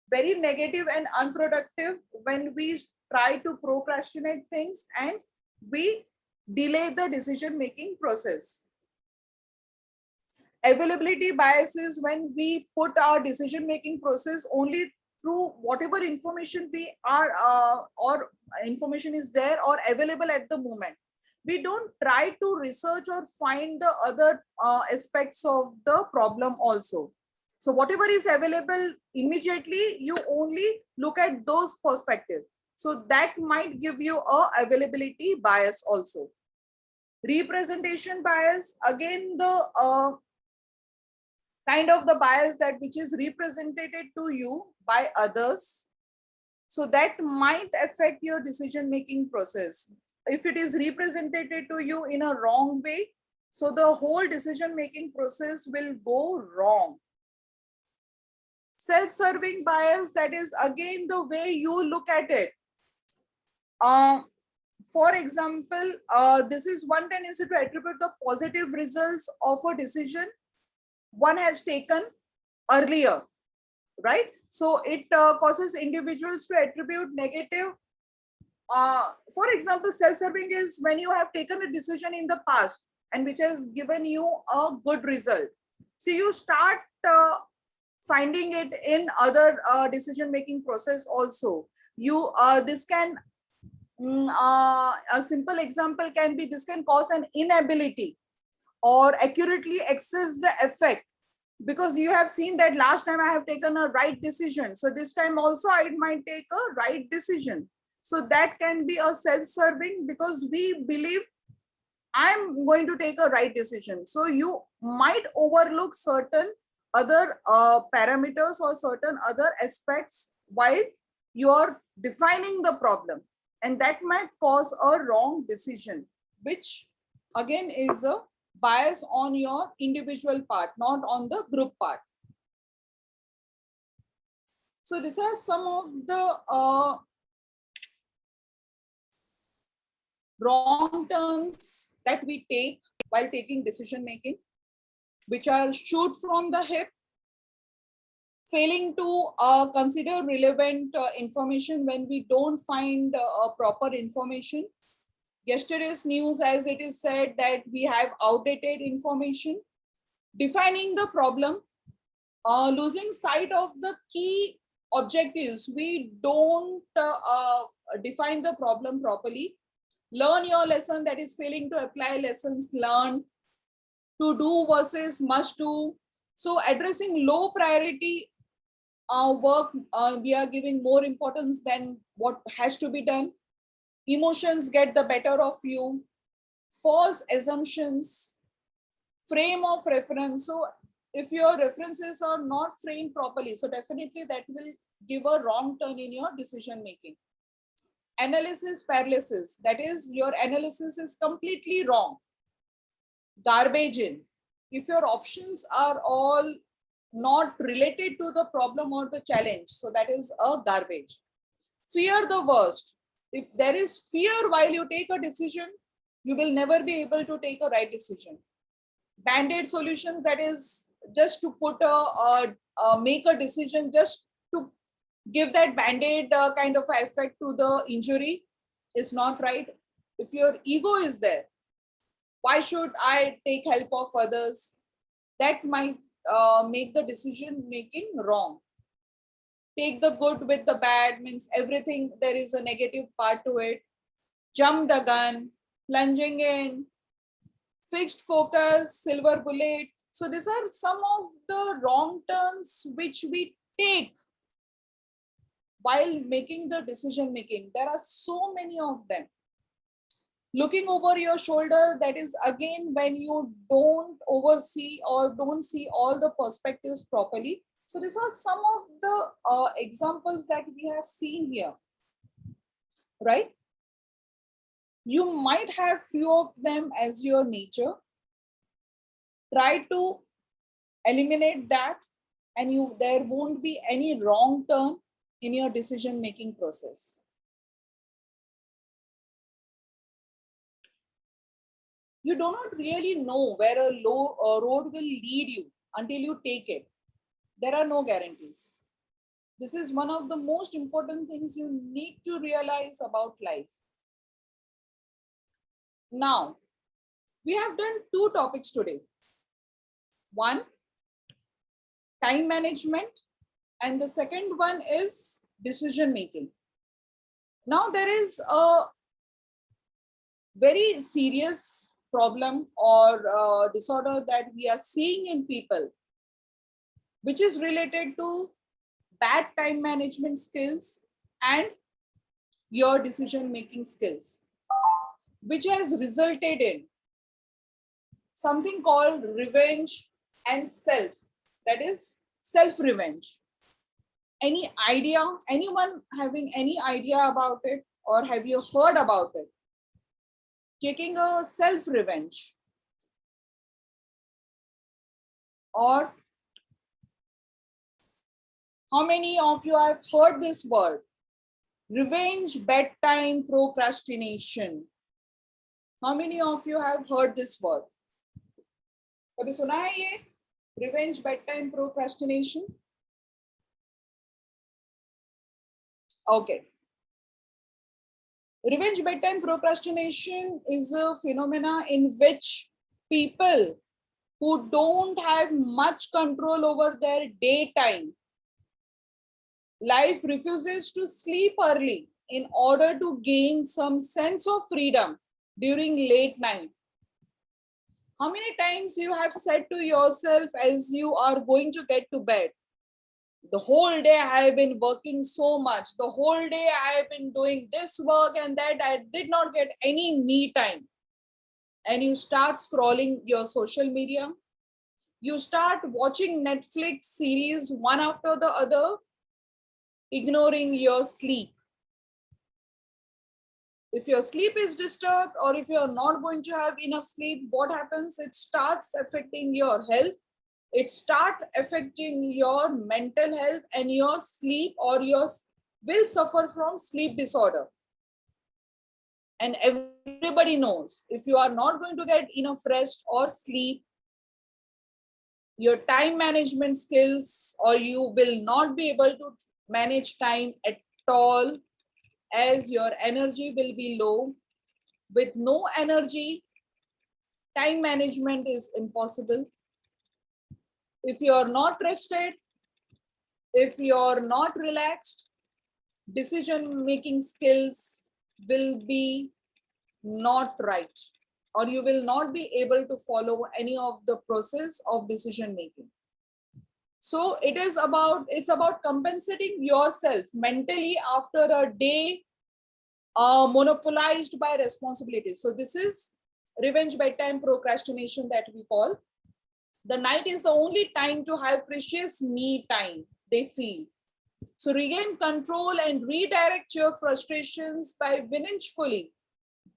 very negative and unproductive when we try to procrastinate things and we delay the decision-making process. Availability bias is when we put our decision-making process only through whatever information we are or information is there or available at the moment. We don't try to research or find the other aspects of the problem also. So whatever is available immediately, you only look at those perspectives. So that might give you a availability bias also. Representation bias, again, the kind of the bias that which is represented to you by others. So that might affect your decision-making process. If it is represented to you in a wrong way, so the whole decision-making process will go wrong. Self-serving bias, that is again the way you look at it. For example, this is one tendency to attribute the positive results of a decision one has taken earlier, right? So it causes individuals to attribute negative. For example, self-serving is when you have taken a decision in the past and which has given you a good result. So you start finding it in other decision-making process also. You this can a simple example can be this can cause an inability or accurately assess the effect, because you have seen that last time I have taken a right decision, so this time also I might take a right decision. So that can be a self-serving because we believe I'm going to take a right decision. So you might overlook certain other parameters or certain other aspects while you're defining the problem, and that might cause a wrong decision, which again is a bias on your individual part, not on the group part. So these are some of the wrong turns that we take while taking decision making, which are shoot from the hip, failing to consider relevant information when we don't find proper information. Yesterday's news, as it is said, that we have outdated information, defining the problem, losing sight of the key objectives, we don't define the problem properly. Learn your lesson, that is failing to apply lessons learned. To do versus must do. So addressing low priority work, we are giving more importance than what has to be done. Emotions get the better of you. False assumptions. Frame of reference. So if your references are not framed properly, so definitely that will give a wrong turn in your decision making. Analysis paralysis. That is, your analysis is completely wrong. Garbage in. If your options are all not related to the problem or the challenge, so that is a garbage. Fear the worst. If there is fear while you take a decision, you will never be able to take a right decision. Band-aid solutions, that is just to put make a decision just to give that band-aid kind of effect to the injury, is not right. If your ego is there, why should I take help of others? That might make the decision making wrong. Take the good with the bad, means everything there is a negative part to it. Jump the gun, plunging in, fixed focus, silver bullet. So these are some of the wrong turns which we take while making the decision making. There are so many of them. Looking over your shoulder, that is again when you don't oversee or don't see all the perspectives properly. So these are some of the examples that we have seen here, right? You might have few of them as your nature. Try to eliminate that, and there won't be any wrong turn in your decision making process. You do not really know where a road will lead you until you take it. There are no guarantees. This is one of the most important things you need to realize about life. Now, we have done two topics today. One, time management, and the second one is decision making. Now, there is a very serious problem or disorder that we are seeing in people, which is related to bad time management skills and your decision making skills, which has resulted in something called revenge and self, that is self-revenge. Any idea, anyone having any idea about it, or have you heard about it? Taking a self-revenge, or how many of you have heard this word? Revenge, bedtime, procrastination. How many of you have heard this word? कभी सुना है ये? Revenge, bedtime, procrastination? Okay. Revenge, bedtime, procrastination is a phenomena in which people who don't have much control over their daytime life refuses to sleep early in order to gain some sense of freedom during late night. How many times you have said to yourself as you are going to get to bed, the whole day I have been working so much, the whole day I have been doing this work and that, I did not get any me time. And you start scrolling your social media, you start watching Netflix series one after the other, ignoring your sleep. If your sleep is disturbed, or if you're not going to have enough sleep, what happens? It starts affecting your health. It starts affecting your mental health, and your sleep or your will suffer from sleep disorder. And everybody knows if you are not going to get enough rest or sleep, your time management skills, or you will not be able to manage time at all, as your energy will be low. With no energy, time management is impossible. If you are not rested, If you're not relaxed, decision-making skills will be not right, or you will not be able to follow any of the process of decision-making. So it's about compensating yourself mentally after a day monopolized by responsibilities. So this is revenge bedtime procrastination that we call. The night is the only time to have precious me time, they feel. So regain control and redirect your frustrations by vengefully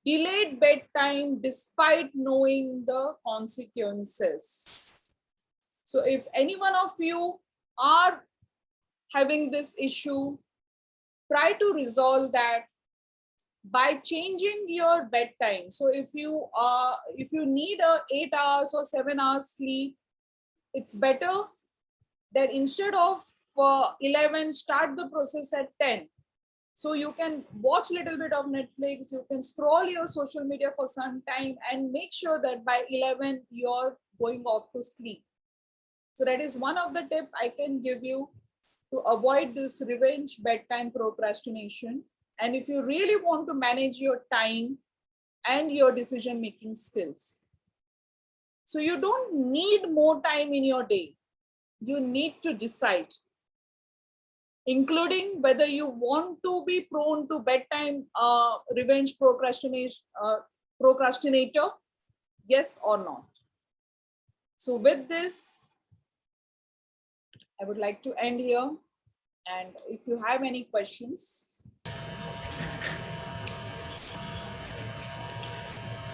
delayed bedtime despite knowing the consequences. So if any one of you are having this issue, try to resolve that by changing your bedtime. So if you need 8 hours or 7 hours sleep, it's better that instead of 11, start the process at 10. So you can watch a little bit of Netflix, you can scroll your social media for some time, and make sure that by 11 you're going off to sleep. So that is one of the tips I can give you to avoid this revenge bedtime procrastination. And if you really want to manage your time and your decision-making skills, so you don't need more time in your day. You need to decide, including whether you want to be prone to bedtime revenge procrastinator, yes or not. So with this, I would like to end here. And if you have any questions.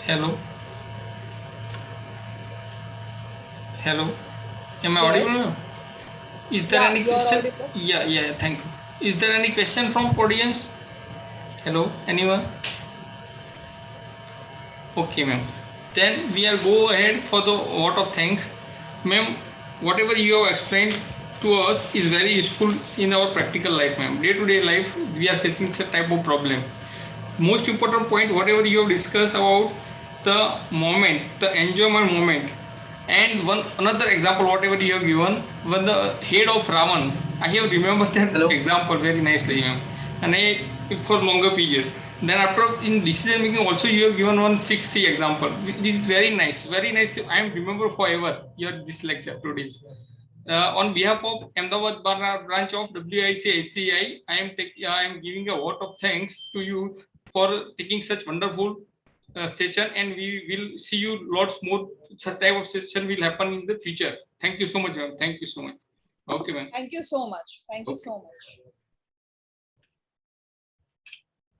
Hello. Hello. Am I Yes. audible? Is there any you're question? audible. Yeah, thank you. Is there any question from audience? Hello, anyone? Okay, ma'am. Then we are go ahead for the vote of thanks. Ma'am, whatever you have explained to us is very useful in our practical life, ma'am. Day-to-day life, we are facing such type of problem. Most important point, whatever you have discussed about the moment, the enjoyment moment, and another example, whatever you have given, when the head of Ravan, I have remembered that example very nicely, ma'am, and for longer period. Then after in decision making also you have given one 6C example. This is very nice, very nice. I am remember forever this lecture today. On behalf of Ahmedabad branch of WIC I am giving a vote of thanks to you for taking such wonderful session, and we will see you lots more such type of session will happen in the future. Thank you so much, ma'am. Thank you so much. Okay, ma'am. Thank you so much. Thank you so much.